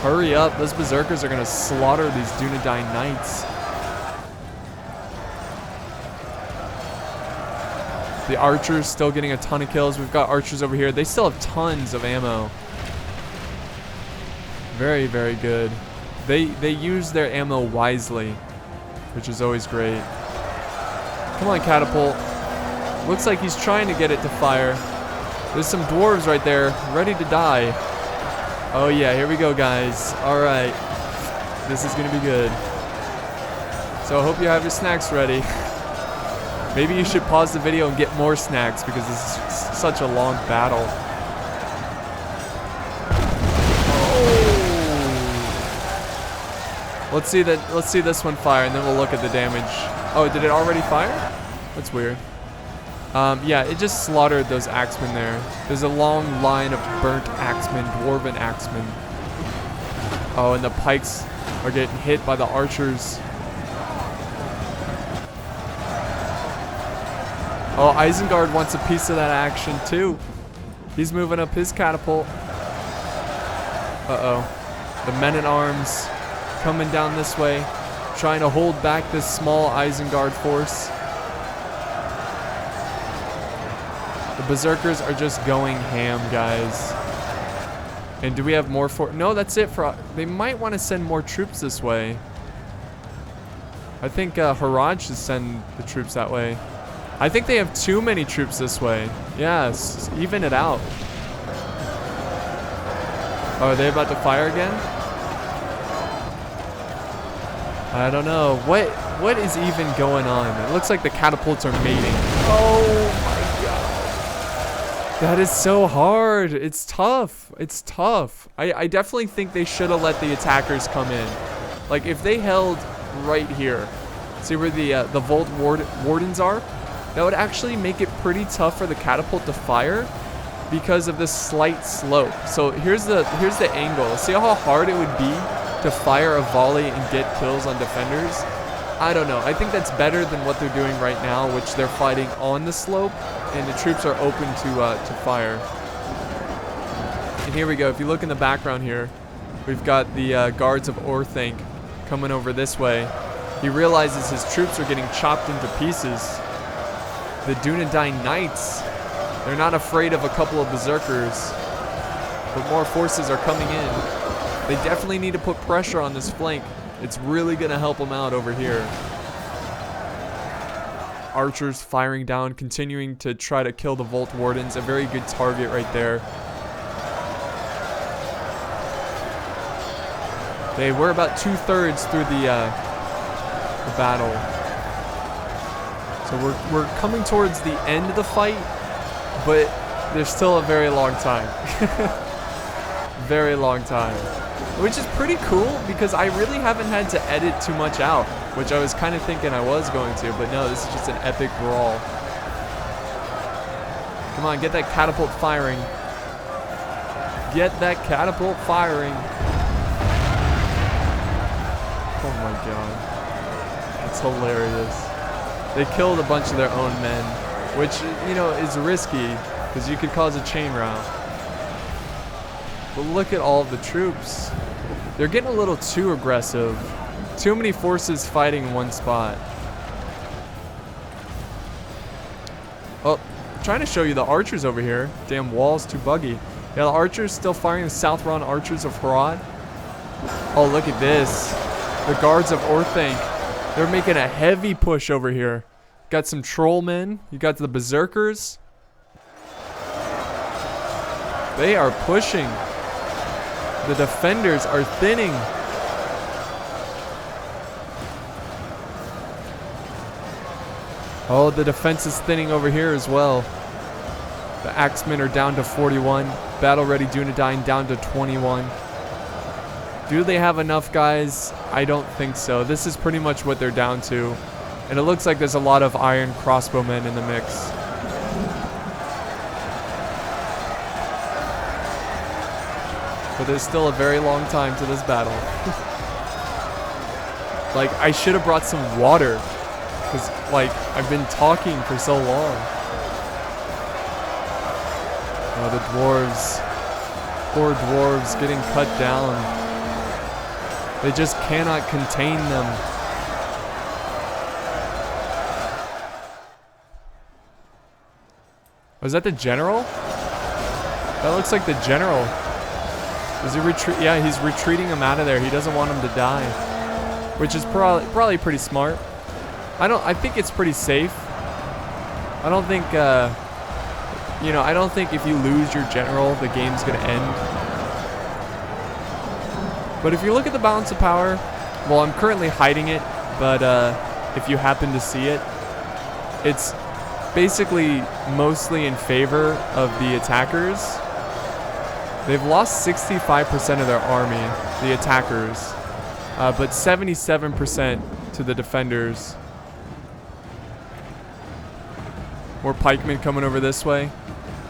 Hurry up. Those berserkers are going to slaughter these Dunedain knights. The archers still getting a ton of kills. We've got archers over here. They still have tons of ammo. Very, very good. They use their ammo wisely, which is always great. Come on, catapult. Looks like he's trying to get it to fire. There's some dwarves right there, ready to die. Oh yeah, here we go, guys. All right, this is gonna be good. So I hope you have your snacks ready. Maybe you should pause the video and get more snacks, because this is such a long battle. Oh. Let's see this one fire, and then we'll look at the damage. Oh, did it already fire? That's weird. Yeah, it just slaughtered those axemen there. There's a long line of burnt axemen, dwarven axemen. Oh, and the pikes are getting hit by the archers. Oh, Isengard wants a piece of that action too. He's moving up his catapult. Uh-oh. The men-at-arms coming down this way, trying to hold back this small Isengard force. The berserkers are just going ham, guys. And do we have more for? No, that's it for. They might want to send more troops this way. I think Harad should send the troops that way. I think they have too many troops this way. Yes, even it out. Oh, are they about to fire again? I don't know. Wait, What is even going on? It looks like the catapults are mating. Oh my god. That is so hard. It's tough. It's tough. I definitely think they should have let the attackers come in. Like, if they held right here, see where the Vault Wardens are? That would actually make it pretty tough for the catapult to fire because of this slight slope. So here's the angle. See how hard it would be to fire a volley and get kills on defenders? I don't know. I think that's better than what they're doing right now, which they're fighting on the slope, and the troops are open to fire. And here we go. If you look in the background here, we've got the guards of Orthanc coming over this way. He realizes his troops are getting chopped into pieces. The Dunedain Knights, they're not afraid of a couple of berserkers, but more forces are coming in. They definitely need to put pressure on this flank. It's really going to help them out over here. Archers firing down, continuing to try to kill the Vault Wardens. A very good target right there. Okay, we're about 2/3 through the battle. So we're coming towards the end of the fight, but there's still a very long time. Very long time. Which is pretty cool because I really haven't had to edit too much out, which I was kind of thinking I was going to, but no, this is just an epic brawl. Come on, get that catapult firing. Get that catapult firing. Oh my god. That's hilarious. They killed a bunch of their own men, which, you know, is risky because you could cause a chain rout. But look at all of the troops. They're getting a little too aggressive. Too many forces fighting in one spot. Oh, I'm trying to show you the archers over here. Damn wall's too buggy. Yeah, the archers still firing the Southron archers of Harad. Oh, look at this. The guards of Orthanc. They're making a heavy push over here. Got some troll men. You got the berserkers. They are pushing. The defenders are thinning. Oh, the defense is thinning over here as well. The axemen are down to 41. Battle ready Dunedain down to 21. Do they have enough guys? I don't think so. This is pretty much what they're down to. And it looks like there's a lot of iron crossbowmen in the mix. But there's still a very long time to this battle. Like, I should have brought some water. Because, like, I've been talking for so long. Oh, the dwarves. Poor dwarves getting cut down. They just cannot contain them. Was that the general? That looks like the general. Is he retreat? Yeah, he's retreating him out of there. He doesn't want him to die, which is probably pretty smart. I think it's pretty safe. I don't think, you know, I don't think if you lose your general, the game's gonna end. But if you look at the balance of power, well, I'm currently hiding it, but if you happen to see it, it's basically mostly in favor of the attackers. They've lost 65% of their army, the attackers, but 77% to the defenders. More pikemen coming over this way.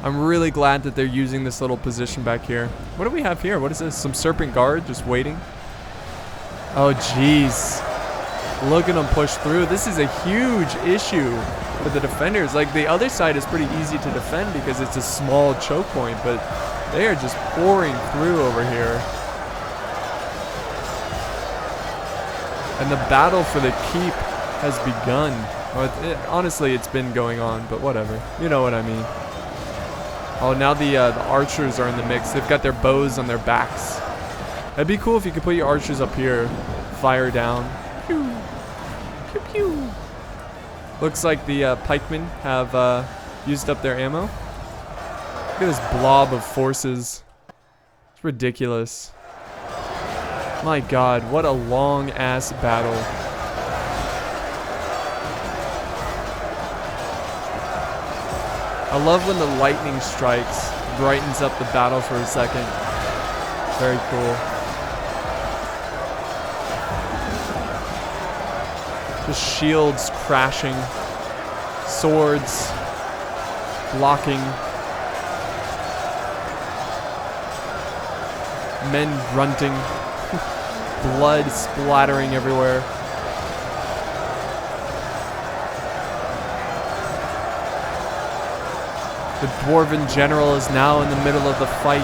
I'm really glad that they're using this little position back here. What do we have here? What is this? Some serpent guard just waiting? Oh, jeez. Look at them push through. This is a huge issue for the defenders. Like, the other side is pretty easy to defend because it's a small choke point, but they are just pouring through over here. And the battle for the keep has begun. Well, honestly, it's been going on, but whatever. You know what I mean. Oh, now the archers are in the mix. They've got their bows on their backs. That'd be cool if you could put your archers up here. Fire down. Pew. Pew, pew. Looks like the pikemen have used up their ammo. Look at this blob of forces. It's ridiculous. My god, what a long-ass battle. I love when the lightning strikes, brightens up the battle for a second. Very cool. Just shields crashing, swords blocking, men grunting, blood splattering everywhere. The dwarven general is now in the middle of the fight.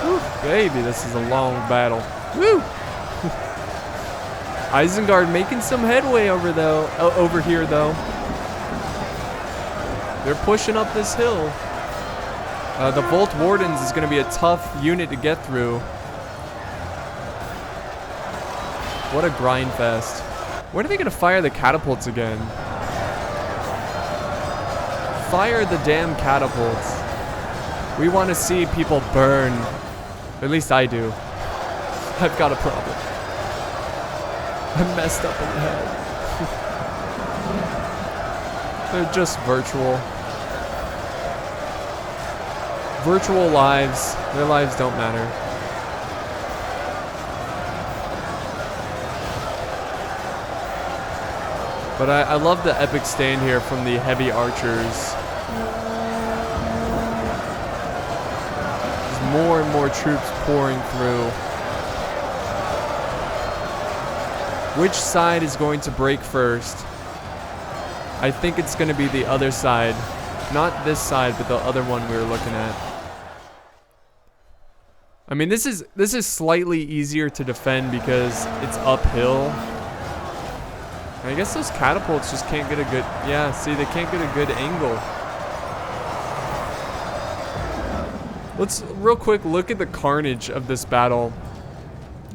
Whew, baby, this is a long battle. Woo! Isengard making some headway over here though. They're pushing up this hill. The Volt Wardens is going to be a tough unit to get through. What a grind fest. When are they going to fire the catapults again? Fire the damn catapults. We want to see people burn. At least I do. I've got a problem. I'm messed up in the head. They're just virtual. Virtual lives. Their lives don't matter. But I love the epic stand here from the heavy archers. There's more and more troops pouring through. Which side is going to break first? I think it's going to be the other side. Not this side, but the other one we were looking at. I mean, this is slightly easier to defend because it's uphill. I guess those catapults just can't get a good... Yeah, see, they can't get a good angle. Let's real quick look at the carnage of this battle.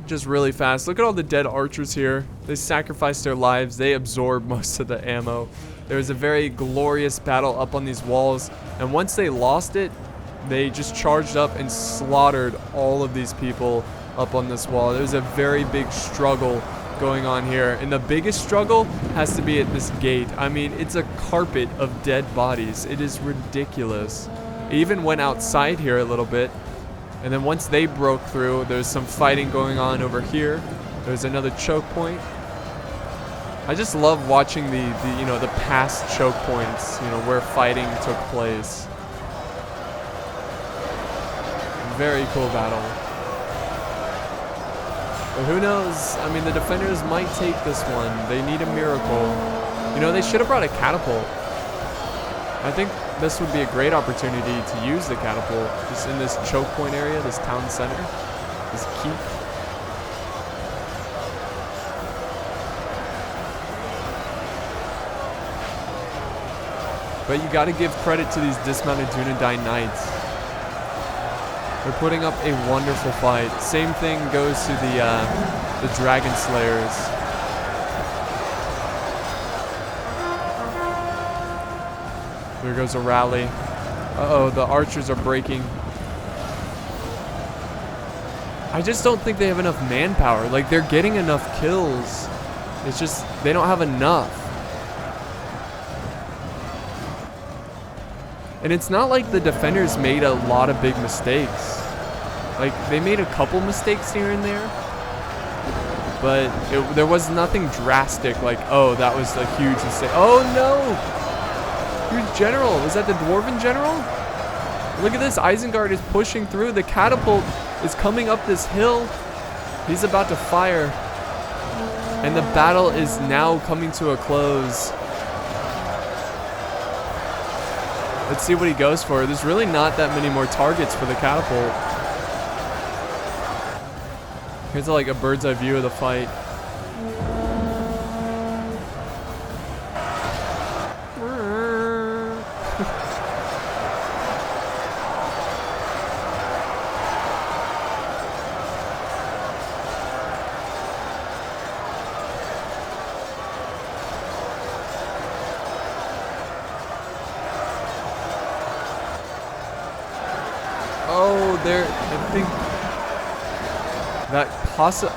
Just really fast. Look at all the dead archers here. They sacrificed their lives. They absorbed most of the ammo. There was a very glorious battle up on these walls. And once they lost it, they just charged up and slaughtered all of these people up on this wall. There was a very big struggle going on here, and the biggest struggle has to be at this gate. I mean, it's a carpet of dead bodies. It is ridiculous. It even went outside here a little bit, and then once they broke through, there's some fighting going on over here. There's another choke point. I just love watching the past choke points, where fighting took place. Very cool battle. But who knows? I mean, the defenders might take this one. They need a miracle. They should have brought a catapult. I think this would be a great opportunity to use the catapult just in this choke point area, this town center, this keep. But you got to give credit to these dismounted Dunedain knights. They're putting up a wonderful fight. Same thing goes to the Dragon Slayers. There goes a rally. Uh-oh, the archers are breaking. I just don't think they have enough manpower. Like, they're getting enough kills. It's just, they don't have enough. And it's not like the defenders made a lot of big mistakes. Like, they made a couple mistakes here and there. But there was nothing drastic like, oh, that was a huge mistake. Oh, no! Huge general. Was that the dwarven general? Look at this. Isengard is pushing through. The catapult is coming up this hill. He's about to fire. And the battle is now coming to a close. Let's see what he goes for. There's really not that many more targets for the catapult. Here's like a bird's eye view of the fight. I think that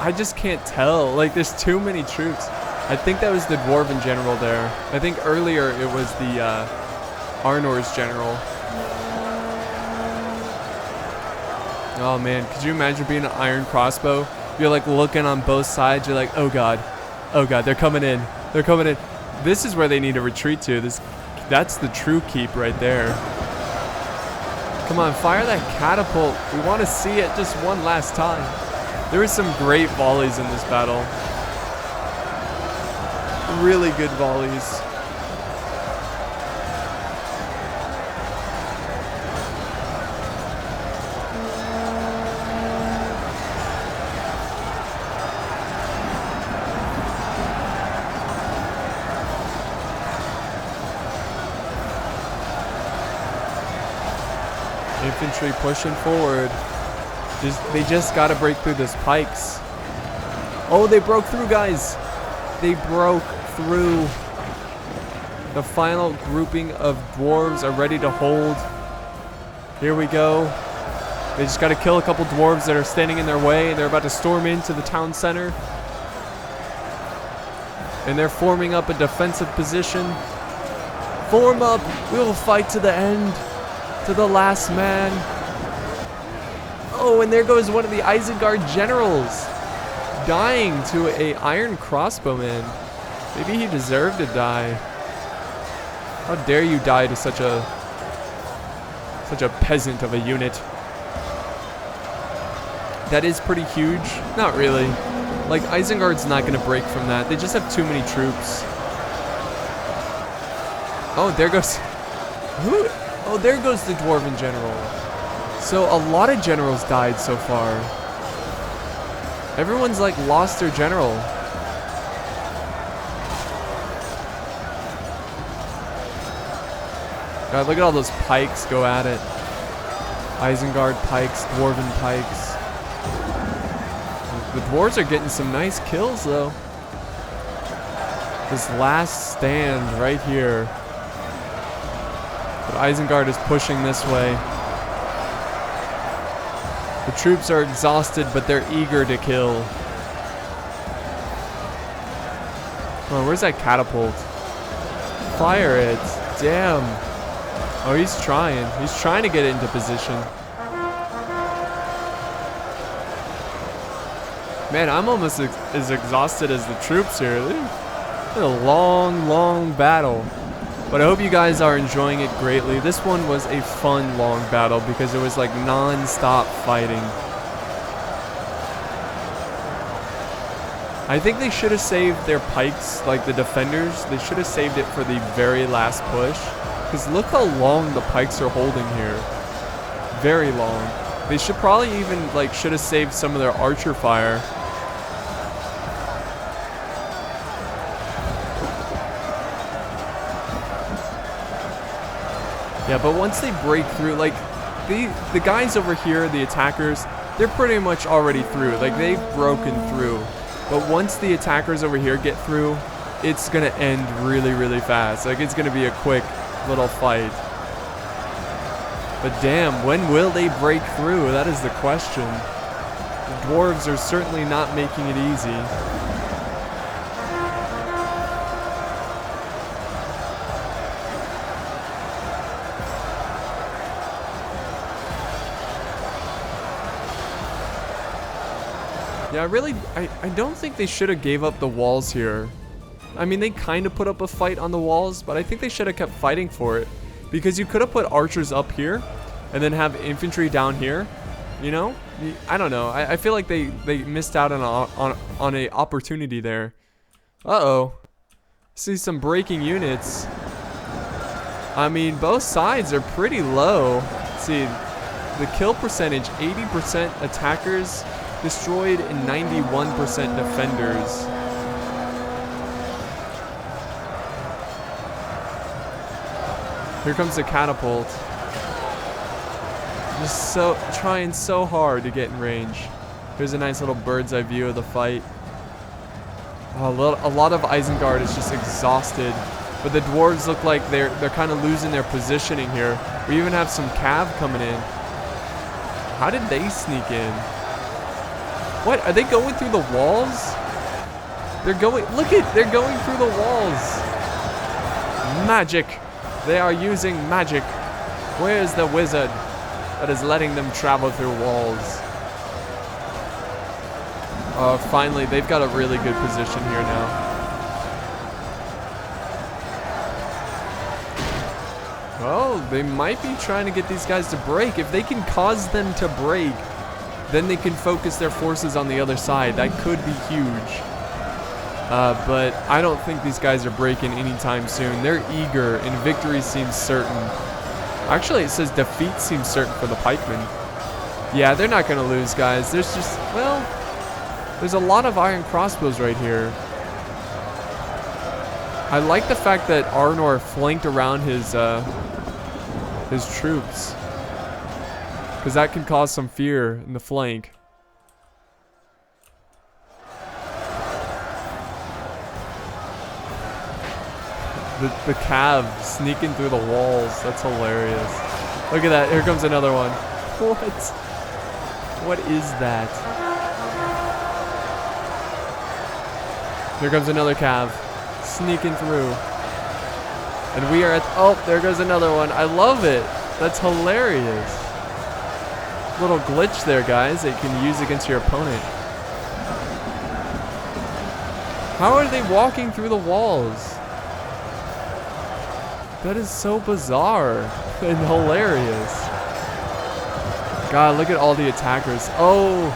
I just can't tell. Like, there's too many troops. I think that was the Dwarven general there. I think earlier it was the Arnor's general. Oh man, could you imagine being an iron crossbow? You're like looking on both sides. You're like, oh god, they're coming in. They're coming in. This is where they need to retreat to. That's the true keep right there. Come on, fire that catapult. We want to see it just one last time. There were some great volleys in this battle. Really good volleys. Infantry pushing forward. They just got to break through this pikes. Oh, they broke through, guys. They broke through. The final grouping of dwarves are ready to hold. Here we go. They just got to kill a couple dwarves that are standing in their way. They're about to storm into the town center. And they're forming up a defensive position. Form up. We will fight to the end. To the last man. Oh, and there goes one of the Isengard generals. Dying to a iron crossbowman. Maybe he deserved to die. How dare you die to such a peasant of a unit. That is pretty huge. Not really. Like, Isengard's not going to break from that. They just have too many troops. Oh, there goes... Who? Oh, there goes the Dwarven general. So a lot of generals died so far. Everyone's like lost their general. God, look at all those pikes go at it. Isengard pikes, Dwarven pikes. The dwarves are getting some nice kills though. This last stand right here. But Isengard is pushing this way. The troops are exhausted, but they're eager to kill. Oh, where's that catapult? Fire it. Damn. Oh, he's trying. He's trying to get it into position. Man, I'm almost as exhausted as the troops here. It's a long, long battle. But I hope you guys are enjoying it greatly. This one was a fun, long battle because it was like non-stop fighting. I think they should have saved their pikes, like the defenders. They should have saved it for the very last push. Because look how long the pikes are holding here. Very long. They should probably even, like, should have saved some of their archer fire. Yeah, but once they break through, like, the guys over here, the attackers, they're pretty much already through. Like, they've broken through. But once the attackers over here get through, it's going to end really, really fast. Like, it's going to be a quick little fight. But damn, when will they break through? That is the question. The dwarves are certainly not making it easy. Yeah, I don't think they should have gave up the walls here. I mean, they kind of put up a fight on the walls, but I think they should have kept fighting for it. Because you could have put archers up here, and then have infantry down here, you know? I don't know. I feel like they missed out on a opportunity there. Uh-oh. See some breaking units. I mean, both sides are pretty low. Let's see, the kill percentage, 80% attackers destroyed and 91% defenders. Here comes the catapult. Just trying so hard to get in range. Here's a nice little bird's eye view of the fight. Oh, a lot of Isengard is just exhausted. But the dwarves look like they're kind of losing their positioning here. We even have some cav coming in. How did they sneak in? What? Are they going through the walls? They're going, they're going through the walls. Magic. They are using magic. Where's the wizard that is letting them travel through walls? Finally, they've got a really good position here now. Well, they might be trying to get these guys to break. If they can cause them to break, then they can focus their forces on the other side. That could be huge. But I don't think these guys are breaking anytime soon. They're eager, and victory seems certain. Actually, it says defeat seems certain for the pikemen. Yeah, they're not going to lose, guys. There's just, well, there's a lot of iron crossbows right here. I like the fact that Arnor flanked around his troops, because that can cause some fear in the flank. The cav sneaking through the walls. That's hilarious. Look at that. Here comes another one. What is that? Here comes another cav sneaking through. And we are at, oh, there goes another one. I love it. That's hilarious. Little glitch there, guys, that you can use against your opponent. How are they walking through the walls? That is so bizarre and hilarious. God, look at all the attackers. Oh,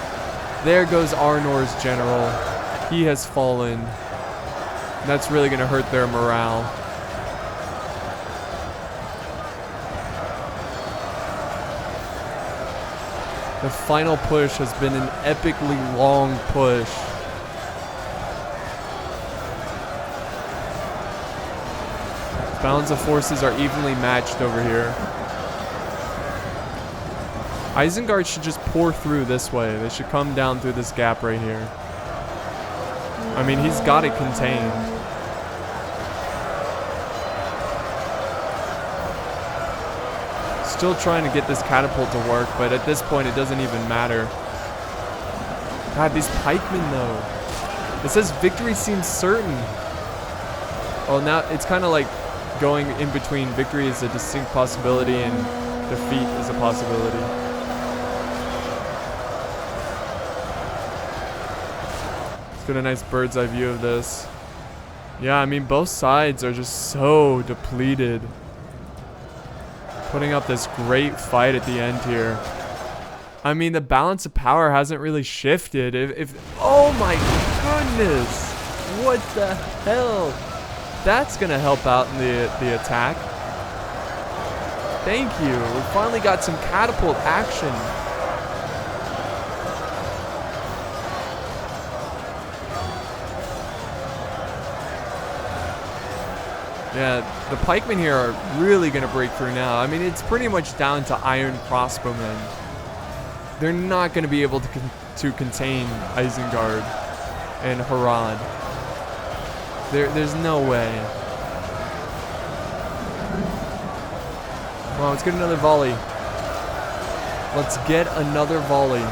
there goes Arnor's general. He has fallen. That's really going to hurt their morale. The final push has been an epically long push. Balance of forces are evenly matched over here. Isengard should just pour through this way. They should come down through this gap right here. I mean, he's got it contained. Still trying to get this catapult to work, but at this point it doesn't even matter. God, these pikemen though. It says victory seems certain. Oh, now it's kind of like going in between victory is a distinct possibility and defeat is a possibility. Let's get a nice bird's eye view of this. Yeah, I mean, both sides are just so depleted. Putting up this great fight at the end here. I mean, the balance of power hasn't really shifted. If oh my goodness, what the hell? That's gonna help out in the attack. Thank you. We finally got some catapult action. Yeah, the pikemen here are really gonna break through now. I mean, it's pretty much down to iron crossbowmen. They're not gonna be able to contain Isengard and Harad. There's no way. Well, let's get another volley. Let's get another volley.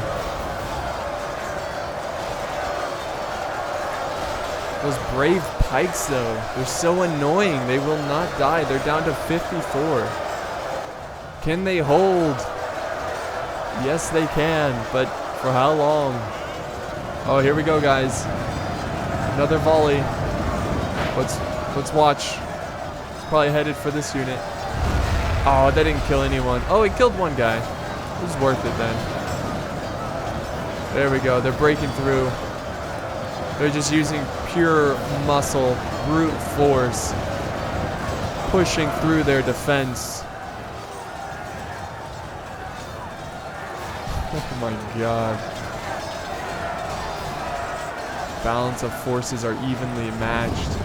Those brave pikes, though, they're so annoying. They will not die. They're down to 54. Can they hold? Yes, they can, but for how long? Oh, here we go, guys. Another volley. Let's watch. It's probably headed for this unit. Oh, that didn't kill anyone. Oh, it killed one guy. It was worth it then. There we go. They're breaking through. They're just using pure muscle, brute force, pushing through their defense. Oh my god. Balance of forces are evenly matched.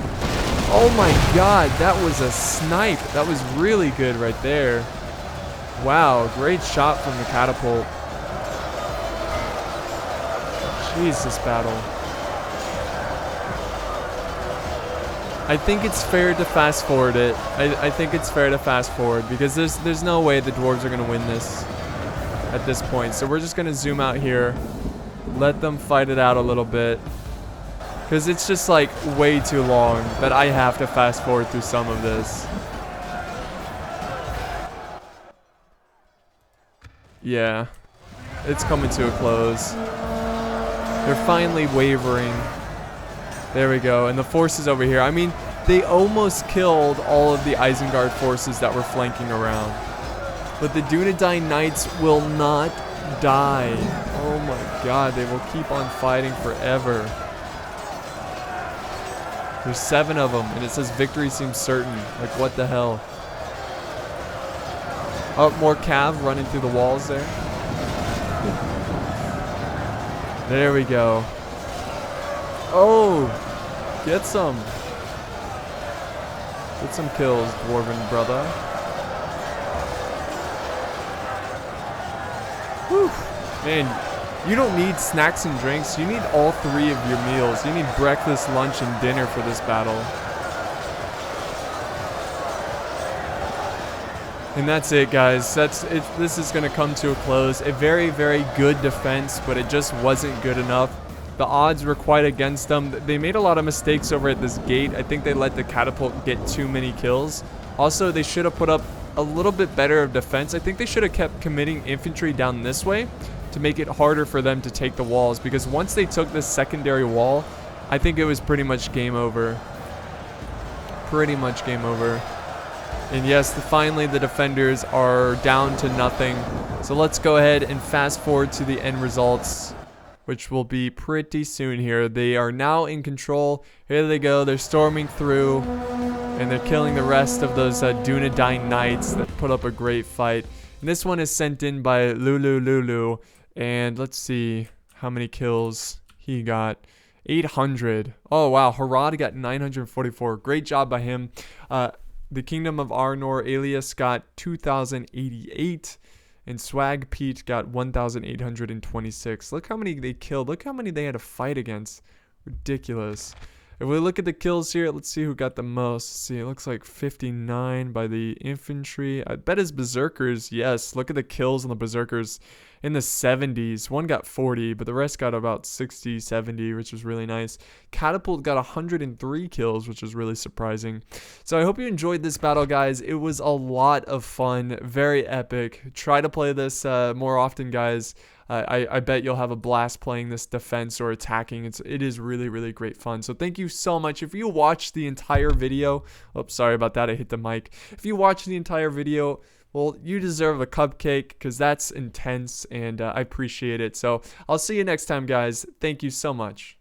Oh my god, that was a snipe. That was really good right there. Wow, great shot from the catapult. Jeez, this battle. I think it's fair to fast forward it. I think it's fair to fast forward because there's no way the dwarves are going to win this at this point. So we're just going to zoom out here. Let them fight it out a little bit. Because it's just like way too long that I have to fast forward through some of this. Yeah, it's coming to a close. They're finally wavering. There we go. And the forces over here. I mean, they almost killed all of the Isengard forces that were flanking around. But the Dunedain Knights will not die. Oh my god, they will keep on fighting forever. There's 7 of them, and it says victory seems certain. Like, what the hell? Oh, more cav running through the walls there. There we go. Oh, get some. Get some kills, dwarven brother. Whew. Man, you don't need snacks and drinks. You need all 3 of your meals. You need breakfast, lunch, and dinner for this battle. And that's it, guys. That's it. This is going to come to a close. A very, very good defense, but it just wasn't good enough. The odds were quite against them. They made a lot of mistakes over at this gate. I think they let the catapult get too many kills. Also, they should have put up a little bit better of defense. I think they should have kept committing infantry down this way to make it harder for them to take the walls, because once they took this secondary wall, I think it was pretty much game over. Pretty much game over. And yes, finally the defenders are down to nothing. So let's go ahead and fast forward to the end results, which will be pretty soon here. They are now in control. Here they go. They're storming through, and they're killing the rest of those Dunedain Knights that put up a great fight. And this one is sent in by Lulu. And let's see how many kills he got. 800. Oh, wow. Harad got 944. Great job by him. The Kingdom of Arnor, Alias, got 2,088. And Swag Pete got 1,826. Look how many they killed. Look how many they had to fight against. Ridiculous. If we look at the kills here, let's see who got the most. Let's see, it looks like 59 by the infantry. I bet it's Berserkers. Yes, look at the kills on the Berserkers in the 70s. One got 40, but the rest got about 60, 70, which was really nice. Catapult got 103 kills, which was really surprising. So I hope you enjoyed this battle, guys. It was a lot of fun, very epic. Try to play this more often, guys. I bet you'll have a blast playing this defense or attacking. It is really, really great fun. So thank you so much. If you watched the entire video, oops, sorry about that, I hit the mic. If you watched the entire video, well, you deserve a cupcake, because that's intense, and I appreciate it. So I'll see you next time, guys. Thank you so much.